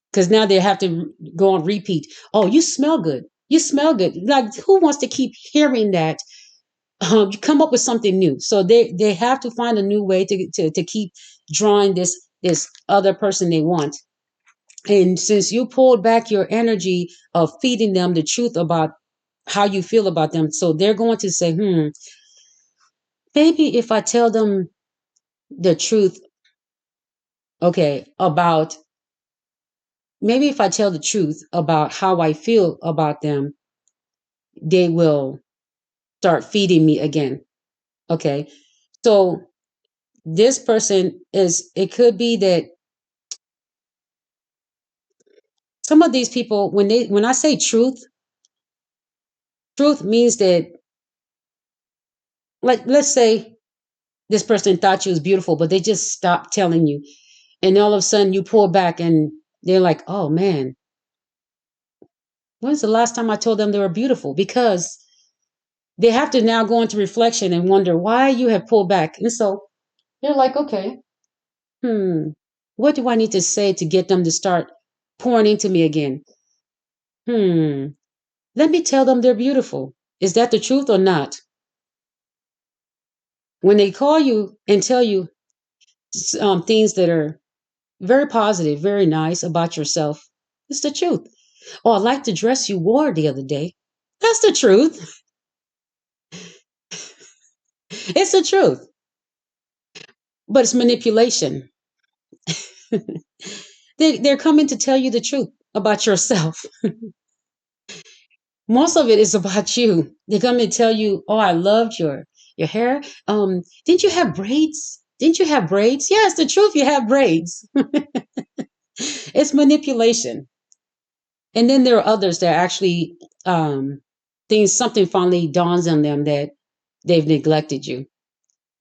because now they have to go on repeat. Oh, you smell good. You smell good. Like, who wants to keep hearing that? Come up with something new. So they have to find a new way to keep drawing this other person they want. And since you pulled back your energy of feeding them the truth about how you feel about them, so they're going to say, maybe if I tell them the truth, okay, about maybe if I tell the truth about how I feel about them, they will start feeding me again. Okay. So this person it could be that some of these people, when I say truth, truth means that, like, let's say this person thought you was beautiful, but they just stopped telling you. And all of a sudden you pull back and they're like, oh man, when's the last time I told them they were beautiful? Because they have to now go into reflection and wonder why you have pulled back. And so they're like, okay, what do I need to say to get them to start pouring into me again? Let me tell them they're beautiful. Is that the truth or not? When they call you and tell you things that are very positive, very nice about yourself, it's the truth. Oh, I like the dress you wore the other day. That's the truth. It's the truth. But it's manipulation. They're coming to tell you the truth about yourself. Most of it is about you. They're coming to tell you, oh, I loved your hair. Didn't you have braids? Didn't you have braids? Yeah, it's the truth. You have braids. It's manipulation. And then there are others that actually something finally dawns on them that they've neglected you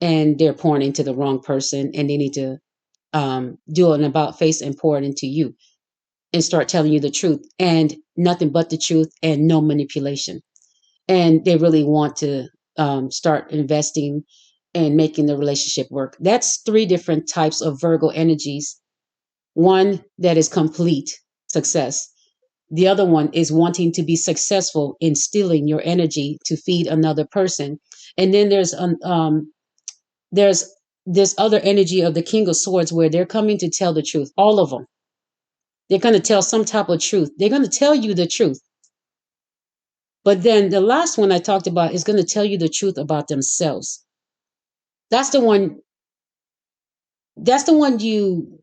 and they're pouring into the wrong person, and they need to do an about face and pour it into you and start telling you the truth and nothing but the truth and no manipulation. And they really want to start investing and making the relationship work. That's three different types of Virgo energies. One that is complete success. The other one is wanting to be successful in stealing your energy to feed another person. And then there's this other energy of the King of Swords where they're coming to tell the truth. All of them. They're going to tell some type of truth. They're going to tell you the truth. But then the last one I talked about is going to tell you the truth about themselves. That's the one. That's the one you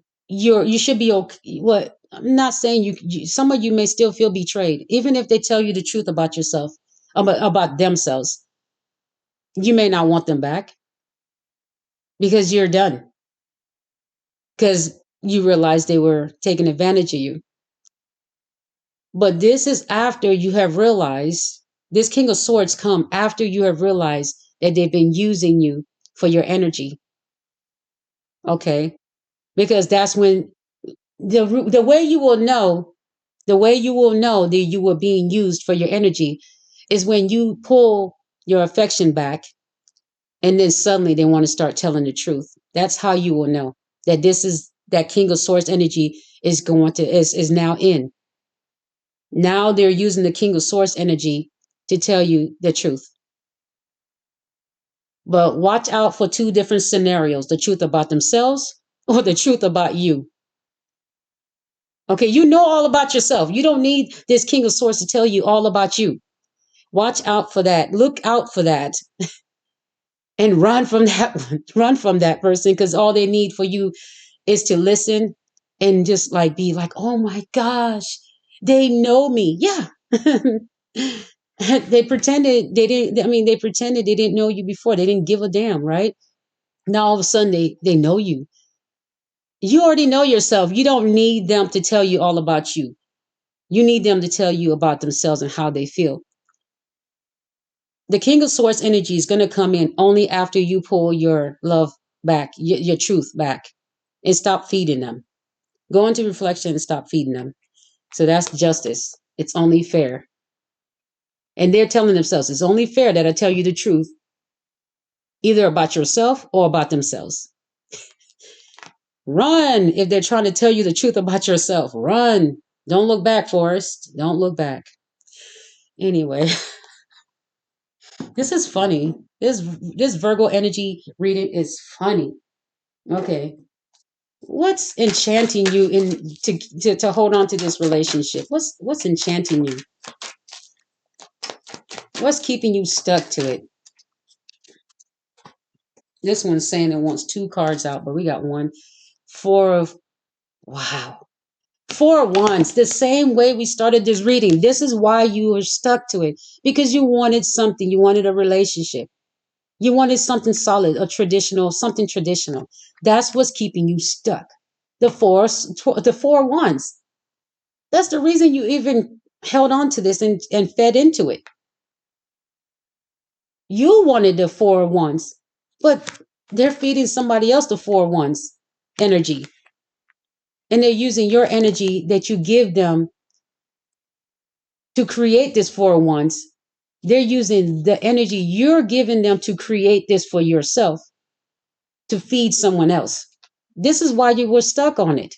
should be okay. What I'm not saying some of you may still feel betrayed, even if they tell you the truth about yourself, about themselves. You may not want them back because you're done. Because you realize they were taking advantage of you. But this is after you have realized this King of Swords come after you have realized that they've been using you for your energy. Okay. Because that's when the way you will know, the way you will know that you were being used for your energy is when you pull your affection back and then suddenly they want to start telling the truth. That's how you will know that this is that King of Swords energy is going to is now in. Now they're using the King of Swords energy to tell you the truth. But watch out for two different scenarios, the truth about themselves or the truth about you. Okay, you know all about yourself. You don't need this King of Swords to tell you all about you. Watch out for that. Look out for that. And run from that one. Run from that person because all they need for you is to listen and just like be like, oh my gosh, they know me. Yeah. They pretended they didn't, I mean, they pretended they didn't know you before. They didn't give a damn, right? Now all of a sudden they know you. You already know yourself. You don't need them to tell you all about you. You need them to tell you about themselves and how they feel. The King of Swords energy is going to come in only after you pull your love back, your truth back, and stop feeding them. Go into reflection and stop feeding them. So that's justice. It's only fair. And they're telling themselves it's only fair that I tell you the truth, either about yourself or about themselves. Run if they're trying to tell you the truth about yourself. Run. Don't look back, Forrest. Don't look back. Anyway, this is funny. This Virgo energy reading is funny. Okay. What's enchanting you to hold on to this relationship? What's enchanting you? What's keeping you stuck to it? This one's saying it wants two cards out, but we got one. Four of wow. Four of Wands. The same way we started this reading. This is why you were stuck to it. Because you wanted something. You wanted a relationship. You wanted something solid, something traditional. That's what's keeping you stuck. The four of Wands. That's the reason you even held on to this and fed into it. You wanted the four of Wands, but they're feeding somebody else the four of Wands energy. And they're using your energy that you give them to create this four of Wands. They're using the energy you're giving them to create this for yourself to feed someone else. This is why you were stuck on it.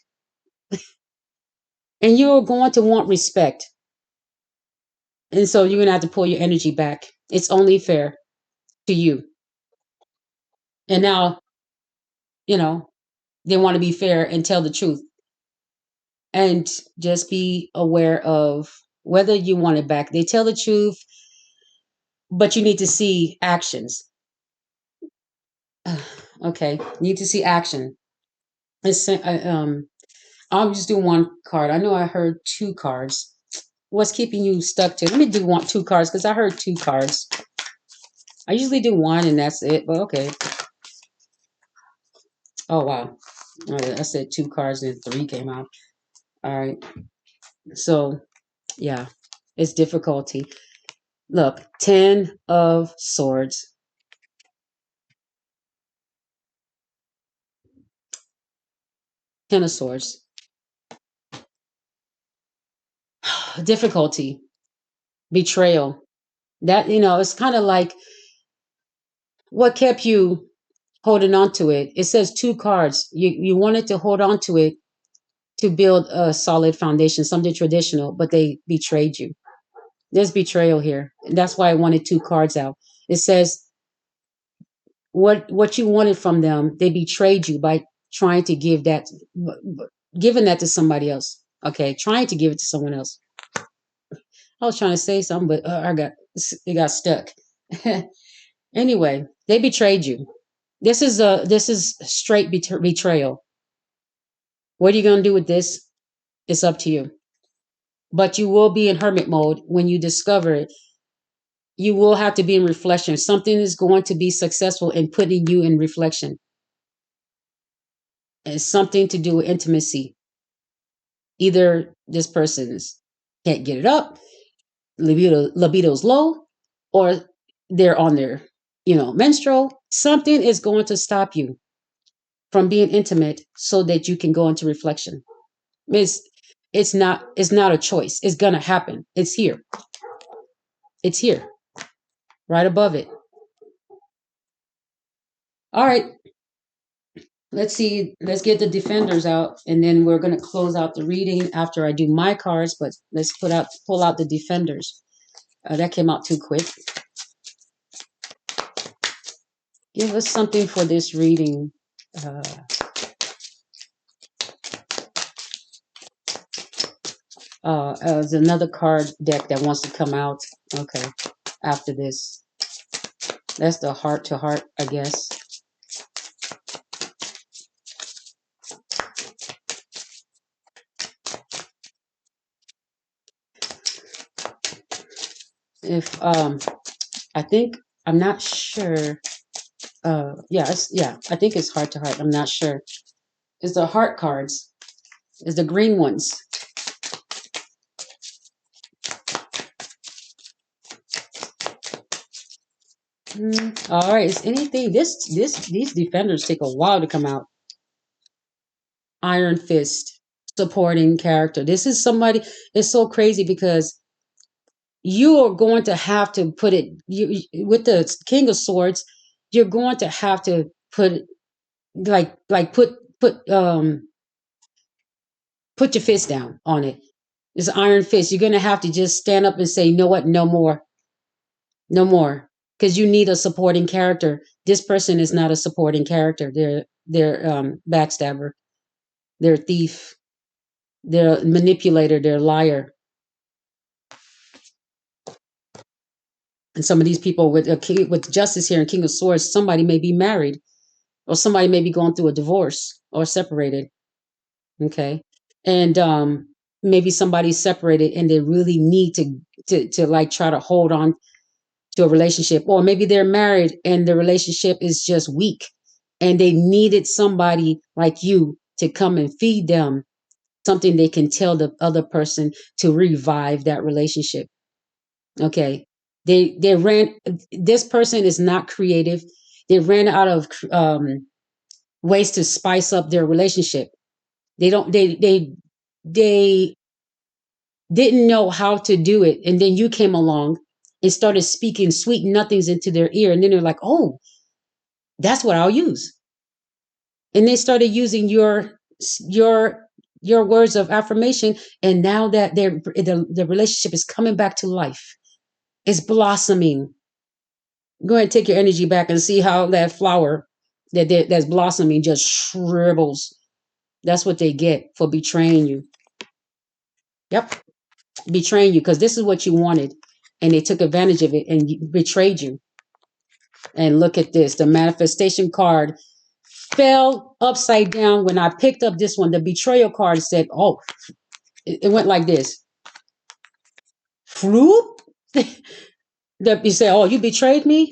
And you're going to want respect. And so you're going to have to pull your energy back. It's only fair to you. And now, you know, they want to be fair and tell the truth. And just be aware of whether you want it back. They tell the truth, but you need to see actions. Okay, you need to see action. I'll just do one card. I know I heard two cards. What's keeping you stuck to? Let me do two cards because I heard two cards. I usually do one and that's it, but okay. Oh wow, I said two cards and three came out. All right, so yeah, it's difficulty. Look, 10 of Swords. Ten of Swords. Difficulty. Betrayal. That, it's kind of like what kept you holding on to it. It says two cards. You wanted to hold on to it to build a solid foundation, something traditional, but they betrayed you. There's betrayal here. And that's why I wanted two cards out. It says what you wanted from them, they betrayed you by trying to giving that to somebody else. Okay, trying to give it to someone else. I was trying to say something, but it got stuck. Anyway, they betrayed you. This is straight betrayal. What are you going to do with this? It's up to you. But you will be in hermit mode when you discover it. You will have to be in reflection. Something is going to be successful in putting you in reflection. It's something to do with intimacy. Either this person's can't get it up, libido's low, or they're on their, menstrual. Something is going to stop you from being intimate so that you can go into reflection. It's it's not a choice. It's gonna happen. It's here. It's here. Right above it. All right. Let's see. Let's get the defenders out, and then we're gonna close out the reading after I do my cards. But let's pull out the defenders. That came out too quick. Give us something for this reading. Uh, there's another card deck that wants to come out. Okay, after this. That's the heart to heart, I guess. If I think I'm not sure. I think it's heart to heart. I'm not sure. It's the heart cards. It's the green ones. All right. Is anything these defenders take a while to come out? Iron Fist, supporting character. This is somebody. It's so crazy because you are going to have to put it with the King of Swords. You're going to have to put put your fist down on it. It's iron fist. You're gonna have to just stand up and say, you know what, no more, no more, because you need a supporting character. This person is not a supporting character. They're backstabber. They're a thief. They're a manipulator. They're a liar. And some of these people with justice here and King of Swords, somebody may be married, or somebody may be going through a divorce or separated. Okay, and maybe somebody's separated and they really need to like try to hold on to a relationship, or maybe they're married and the relationship is just weak and they needed somebody like you to come and feed them something they can tell the other person to revive that relationship. Okay, they ran. This person is not creative. They ran out of ways to spice up their relationship. They don't. They didn't know how to do it, and then you came along and started speaking sweet nothings into their ear, and then they're like, "Oh, that's what I'll use." And they started using your your words of affirmation, and now that the relationship is coming back to life, it's blossoming. Go ahead and take your energy back and see how that flower that's blossoming just shrivels. That's what they get for betraying you. Yep, betraying you because this is what you wanted, and they took advantage of it and betrayed you. And look at this, the manifestation card fell upside down when I picked up this one. The betrayal card said, "Oh, it went like this." Floop. You say, "Oh, you betrayed me.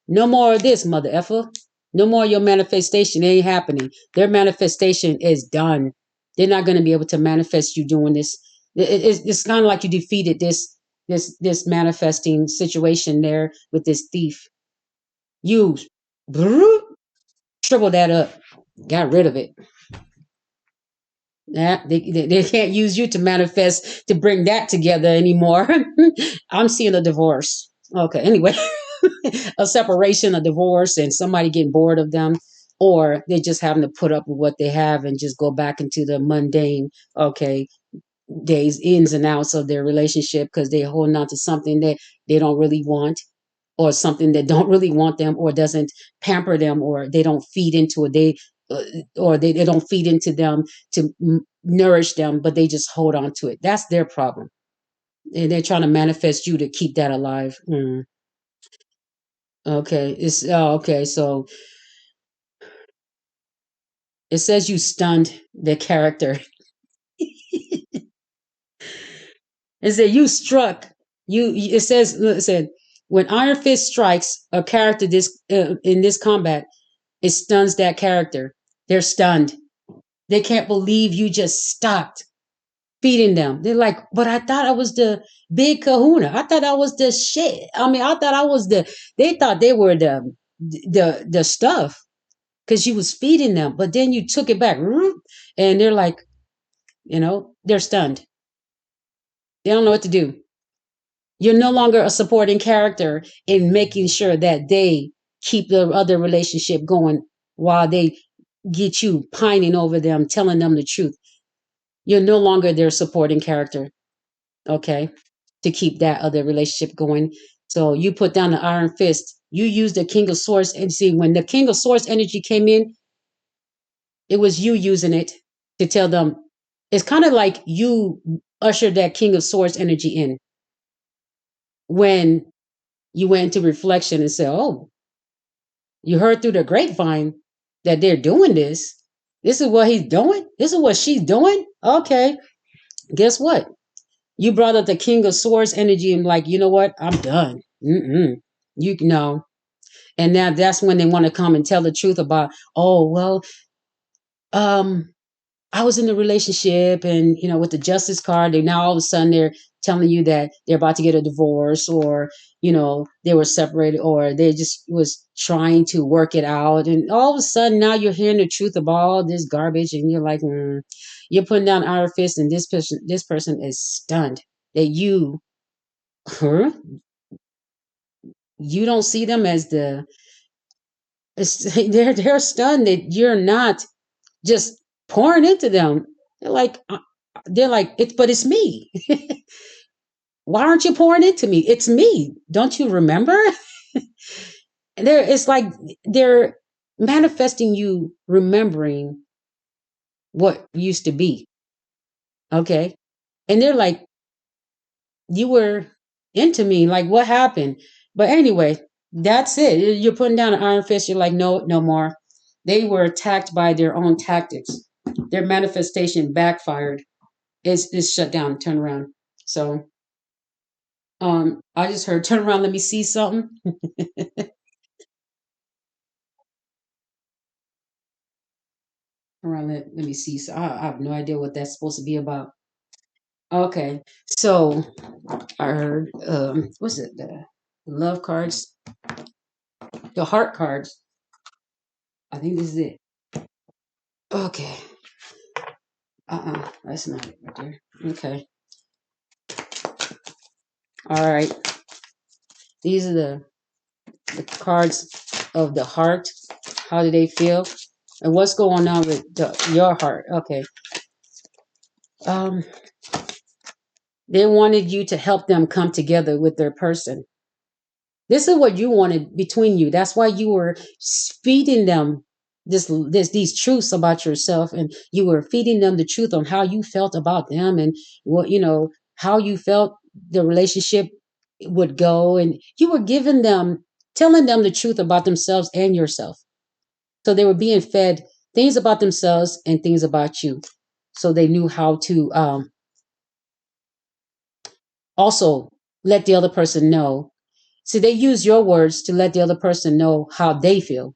No more of this, mother effer. No more of your manifestation. It ain't happening. Their manifestation is done. They're not going to be able to manifest you doing this. It's kind of like you defeated this manifesting situation there with this thief. You triple that up, got rid of it. Yeah, they can't use you to manifest to bring that together anymore. I'm seeing a divorce. Okay, anyway, a separation, a divorce, and somebody getting bored of them, or they're just having to put up with what they have and just go back into the mundane, okay, days, ins and outs of their relationship because they're holding on to something that they don't really want. or something that don't really want them or doesn't pamper them, or they don't feed into it, uh, they don't feed into them to nourish them, but they just hold on to it. That's their problem, and they're trying to manifest you to keep that alive. Okay, it's okay. So it says you stunned the character. It said you struck you. It says it said when Iron Fist strikes a character this in this combat, it stuns that character. They're stunned. They can't believe you just stopped feeding them. They're like, but I thought I was the big kahuna. I thought I was the shit. I mean, I thought I was the. They thought they were the stuff because you was feeding them, but then you took it back, and they're like, they're stunned. They don't know what to do. You're no longer a supporting character in making sure that they keep the other relationship going while they get you pining over them, telling them the truth. You're no longer their supporting character, okay, to keep that other relationship going. So you put down the Iron Fist. You use the King of Swords. And see, when the King of Swords energy came in, it was you using it to tell them. It's kind of like you ushered that King of Swords energy in when you went into reflection and said, oh, you heard through the grapevine that they're doing this. This is what he's doing. This is what she's doing. Okay. Guess what? You brought up the King of Swords energy and like, you know what? I'm done. You know. And now that's when they want to come and tell the truth about, oh, well, um, I was in a relationship and, with the justice card, they now all of a sudden they're telling you that they're about to get a divorce or, they were separated or they just was trying to work it out. And all of a sudden now you're hearing the truth about all this garbage and you're like, you're putting down Iron Fist and this person is stunned that huh? You don't see them as they're stunned that you're not just pouring into them. They're like, but it's me. Why aren't you pouring into me? It's me. Don't you remember? It's like they're manifesting you remembering what used to be. Okay. And they're like, you were into me. Like, what happened? But anyway, that's it. You're putting down an Iron Fist. You're like, no, no more. They were attacked by their own tactics. Their manifestation backfired. It's shut down, turn around. So I just heard turn around, let me see something. Around let me see. So I have no idea what that's supposed to be about. Okay. So I heard what's it? The love cards, the heart cards. I think this is it. Okay. That's not it right there. Okay. All right. These are the cards of the heart. How do they feel? And what's going on with your heart? Okay. Um, they wanted you to help them come together with their person. This is what you wanted between you. That's why you were feeding them these truths about yourself, and you were feeding them the truth on how you felt about them, and what how you felt the relationship would go, and you were giving them, telling them the truth about themselves and yourself. So they were being fed things about themselves and things about you, so they knew how to also let the other person know. See, they use your words to let the other person know how they feel.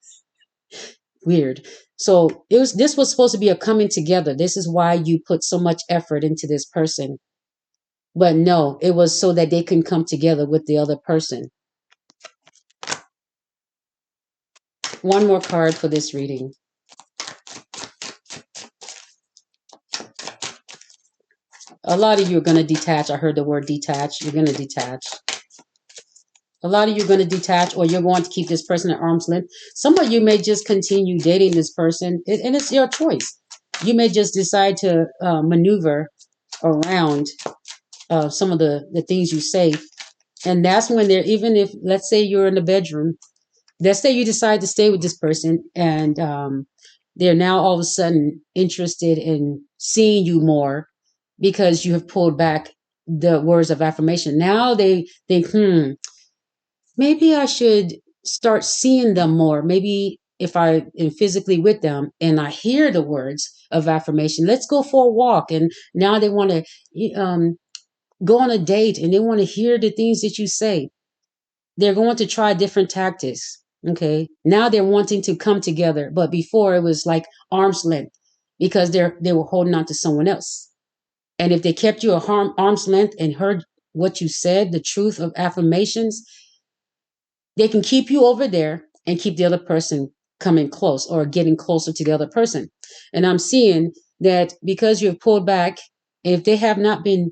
Weird. So this was supposed to be a coming together. This is why you put so much effort into this person. But no, it was so that they can come together with the other person. One more card for this reading. A lot of you are going to detach. I heard the word detach. You're going to detach. A lot of you are going to detach, or you're going to keep this person at arm's length. Some of you may just continue dating this person, and it's your choice. You may just decide to maneuver around some of the things you say And that's when they're, even if, let's say you're in the bedroom, let's say you decide to stay with this person, and they're now all of a sudden interested in seeing you more because you have pulled back the words of affirmation. Now they think, maybe I should start seeing them more. Maybe if I am physically with them and I hear the words of affirmation, let's go for a walk. And now they want to go on a date, and they want to hear the things that you say. They're going to try different tactics. Okay. Now they're wanting to come together. But before it was like arm's length because they were holding on to someone else. And if they kept you at arm's length and heard what you said, the truth of affirmations, they can keep you over there and keep the other person coming close or getting closer to the other person. And I'm seeing that because you've pulled back, if they have not been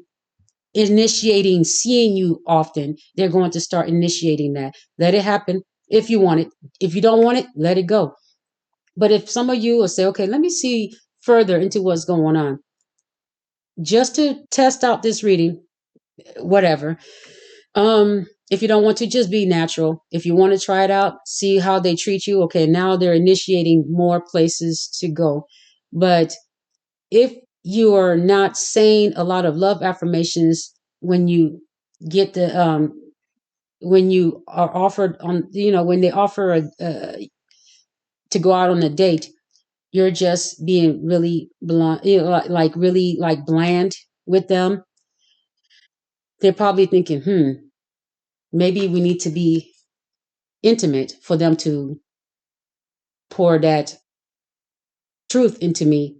initiating seeing you often, they're going to start initiating that. Let it happen if you want it. If you don't want it, let it go. But if some of you will say, okay, let me see further into what's going on, just to test out this reading, whatever. If you don't want to, just be natural. If you want to try it out, see how they treat you. Okay, now they're initiating more places to go. But if you are not saying a lot of love affirmations when you get the when you are offered on, when they offer to go out on a date, you're just being really blunt, like really like bland with them. They're probably thinking, maybe we need to be intimate for them to pour that truth into me.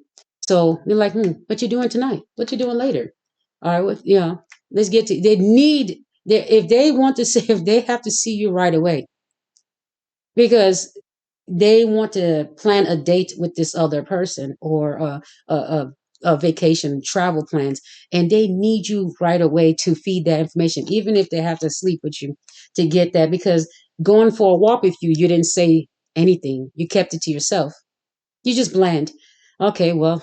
So they're like, what you doing tonight? What you doing later? All right, let's get to. They need, if they want to see, if they have to see you right away, because they want to plan a date with this other person, or a vacation, travel plans, and they need you right away to feed that information, even if they have to sleep with you to get that. Because going for a walk with you, you didn't say anything, you kept it to yourself, you just bland. Okay, well,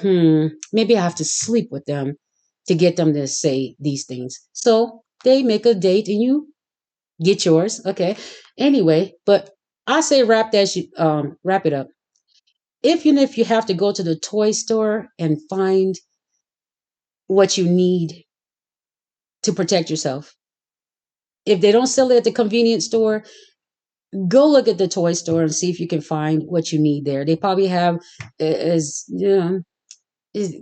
maybe I have to sleep with them to get them to say these things. So they make a date and you get yours. Okay. Anyway, but I say wrap it up. If you have to go to the toy store and find what you need to protect yourself, if they don't sell it at the convenience store, go look at the toy store and see if you can find what you need there. They probably have, as is,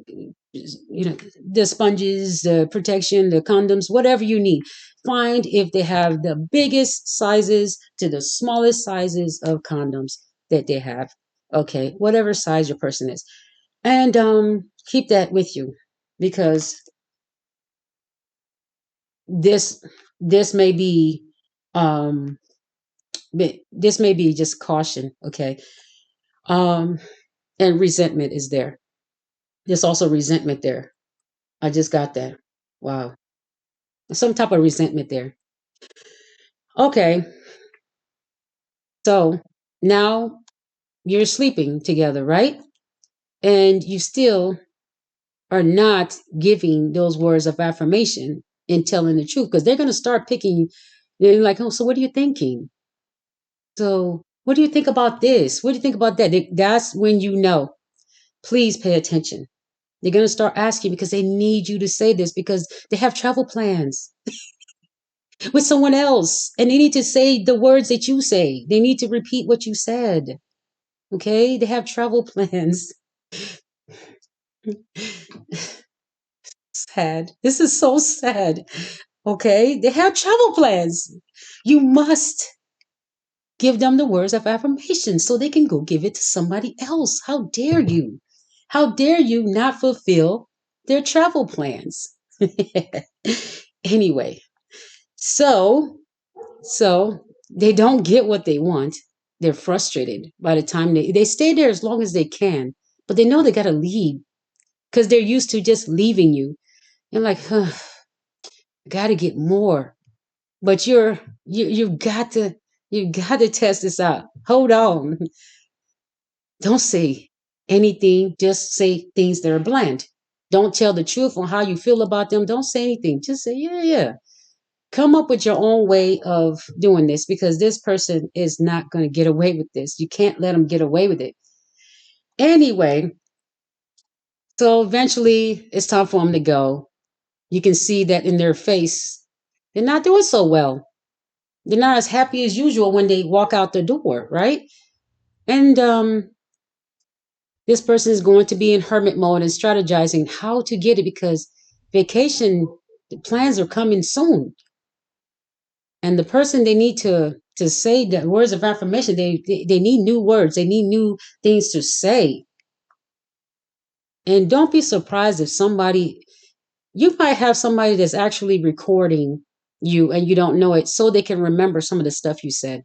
the sponges, the protection, the condoms, whatever you need. Find if they have the biggest sizes to the smallest sizes of condoms that they have. Okay, whatever size your person is, and keep that with you, because this this may be um this may be just caution. Okay, um and resentment is there. There's also resentment there. I just got that. Wow. Some type of resentment there. Okay, so now you're sleeping together, right? And you still are not giving those words of affirmation and telling the truth, because they're going to start picking. They're like, oh, so what are you thinking? So what do you think about this? What do you think about that? That's when you know, please pay attention. They're going to start asking because they need you to say this, because they have travel plans with someone else, and they need to say the words that you say. They need to repeat what you said. Okay, they have travel plans. Sad. This is so sad. Okay, they have travel plans. You must give them the words of affirmation so they can go give it to somebody else. How dare you? How dare you not fulfill their travel plans? Anyway, so so they don't get what they want. They're frustrated by the time they stay there as long as they can, but they know they got to leave because they're used to just leaving you. You're like, huh, I got to get more. But you've got to test this out. Hold on. Don't say anything. Just say things that are bland. Don't tell the truth on how you feel about them. Don't say anything. Just say, yeah, yeah. Come up with your own way of doing this because this person is not going to get away with this. You can't let them get away with it. Anyway, so eventually it's time for them to go. You can see that in their face. They're not doing so well. They're not as happy as usual when they walk out the door, right? And this person is going to be in hermit mode and strategizing how to get it because vacation plans are coming soon. And the person they need to say the words of affirmation, they need new words. They need new things to say. And don't be surprised if somebody, you might have somebody that's actually recording you and you don't know it so they can remember some of the stuff you said.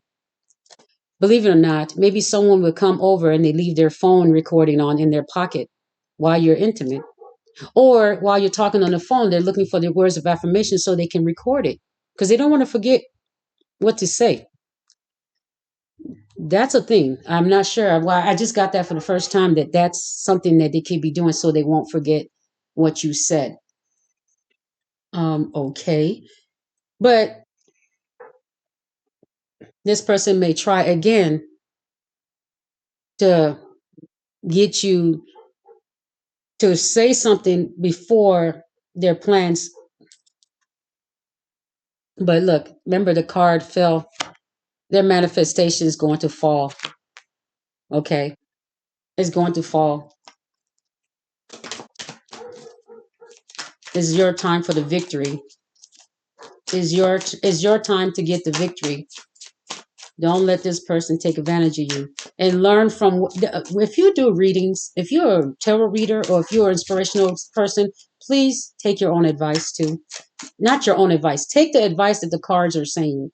Believe it or not, maybe someone will come over and they leave their phone recording on in their pocket while you're intimate. Or while you're talking on the phone, they're looking for the words of affirmation so they can record it because they don't want to forget what to say. That's a thing. I'm not sure why. I just got that for the first time that that's something that they could be doing so they won't forget what you said. Okay. But this person may try again to get you to say something before their plans. But look, remember the card fell. Their manifestation is going to fall. Okay. It's going to fall. It's your time for the victory. Is your time to get the victory. Don't let this person take advantage of you. And learn from, if you do readings, if you're a tarot reader or if you're an inspirational person, please take your own advice too. Not your own advice. Take the advice that the cards are saying.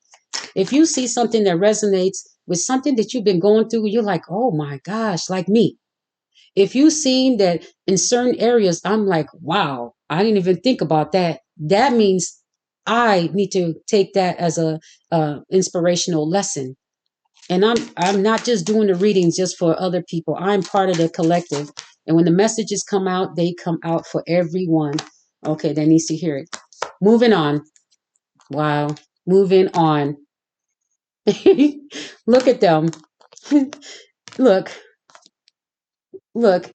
If you see something that resonates with something that you've been going through, you're like, oh my gosh, like me. If you've seen that in certain areas, I'm like, wow, I didn't even think about that. That means I need to take that as a inspirational lesson. And I'm not just doing the readings just for other people. I'm part of the collective. And when the messages come out, they come out for everyone. Okay, that needs to hear it. Moving on. Wow. Moving on. Look at them. look, look.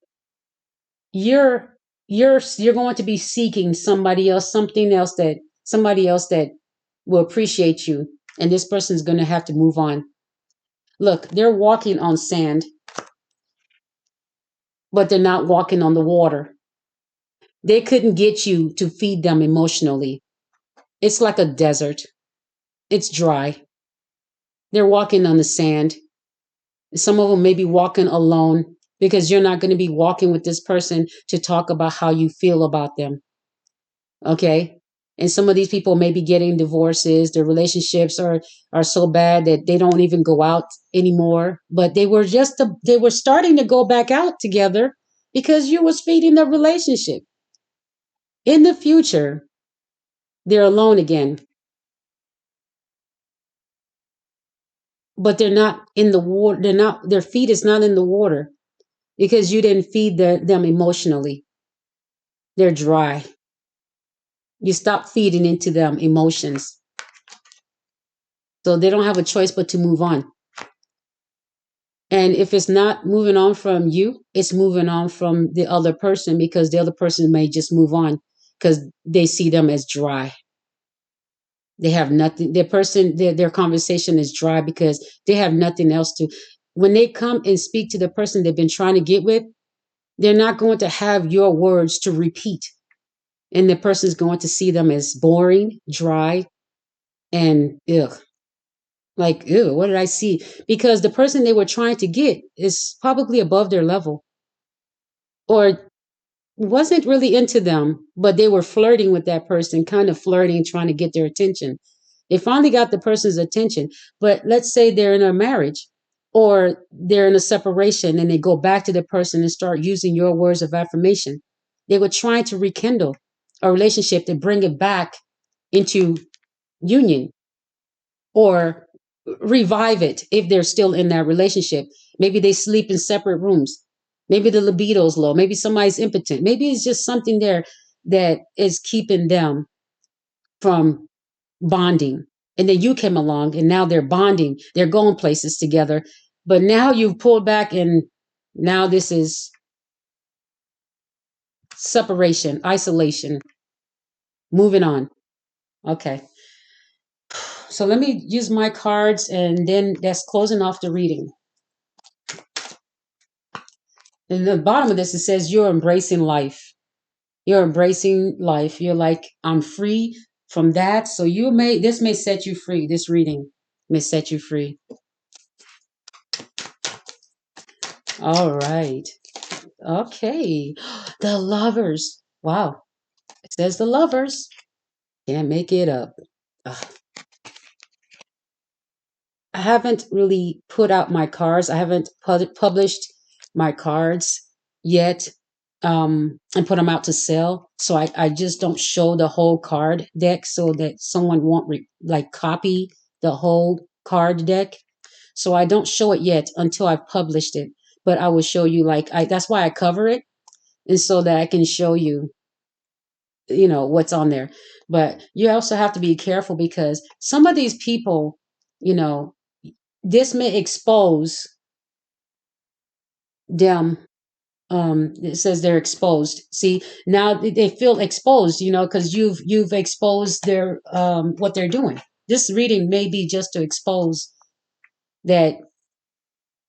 You're going to be seeking somebody else that will appreciate you, and this person's going to have to move on. Look, they're walking on sand, but they're not walking on the water. They couldn't get you to feed them emotionally. It's like a desert. It's dry. They're walking on the sand. Some of them may be walking alone because you're not going to be walking with this person to talk about how you feel about them. Okay. And some of these people may be getting divorces. Their relationships are so bad that they don't even go out anymore. But they were starting to go back out together because you was feeding the relationship. In the future, they're alone again, but they're not in the water. They're not. Their feet is not in the water because you didn't feed them emotionally. They're dry. You stop feeding into them emotions, so they don't have a choice but to move on. And if it's not moving on from you, it's moving on from the other person because the other person may just move on because they see them as dry. They have nothing. Their conversation is dry because they have nothing else to. When they come and speak to the person they've been trying to get with, they're not going to have your words to repeat. And the person is going to see them as boring, dry, and ugh. Like, ew, what did I see? Because the person they were trying to get is probably above their level or wasn't really into them, but they were flirting with that person, kind of flirting, trying to get their attention. They finally got the person's attention. But let's say they're in a marriage or they're in a separation and they go back to the person and start using your words of affirmation. They were trying to rekindle a relationship to bring it back into union or revive it if they're still in that relationship. Maybe they sleep in separate rooms. Maybe the libido's low. Maybe somebody's impotent. Maybe it's just something there that is keeping them from bonding. And then you came along and now they're bonding. They're going places together. But now you've pulled back and now this is separation, isolation, moving on. Okay. So let me use my cards and then that's closing off the reading. And the bottom of this, it says you're embracing life. You're embracing life. You're like, I'm free from that. So this may set you free. This reading may set you free. All right. Okay. The lovers. Wow. It says the lovers. Can't make it up. Ugh. I haven't really put out my cards. I haven't published my cards yet and put them out to sell. So I just don't show the whole card deck so that someone won't like copy the whole card deck. So I don't show it yet until I've published it. But I will show you that's why I cover it, and so that I can show you what's on there. But you also have to be careful because some of these people, you know this may expose them. It says they're exposed. See, now they feel exposed, because you've exposed their what they're doing. This reading may be just to expose that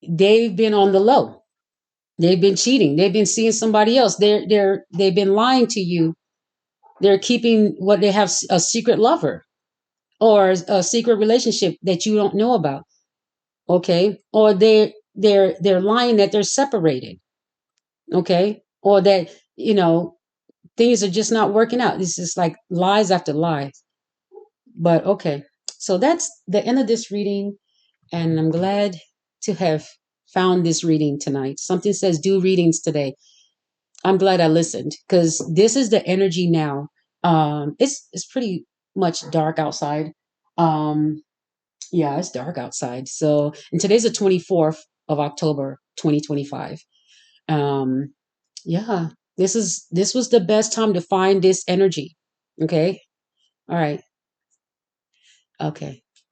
they've been on the low. They've been cheating. They've been seeing somebody else. They've been lying to you. They're keeping what they have, a secret lover or a secret relationship that you don't know about. Okay, or they're lying that they're separated. Okay, or that things are just not working out. It's just like lies after lies. But okay, so that's the end of this reading, and I'm glad to have found this reading tonight. Something says do readings today. I'm glad I listened because this is the energy now. It's pretty much dark outside. Um, yeah, it's dark outside. So, and today's the 24th of October, 2025. Um, yeah, this was the best time to find this energy. Okay. All right. Okay.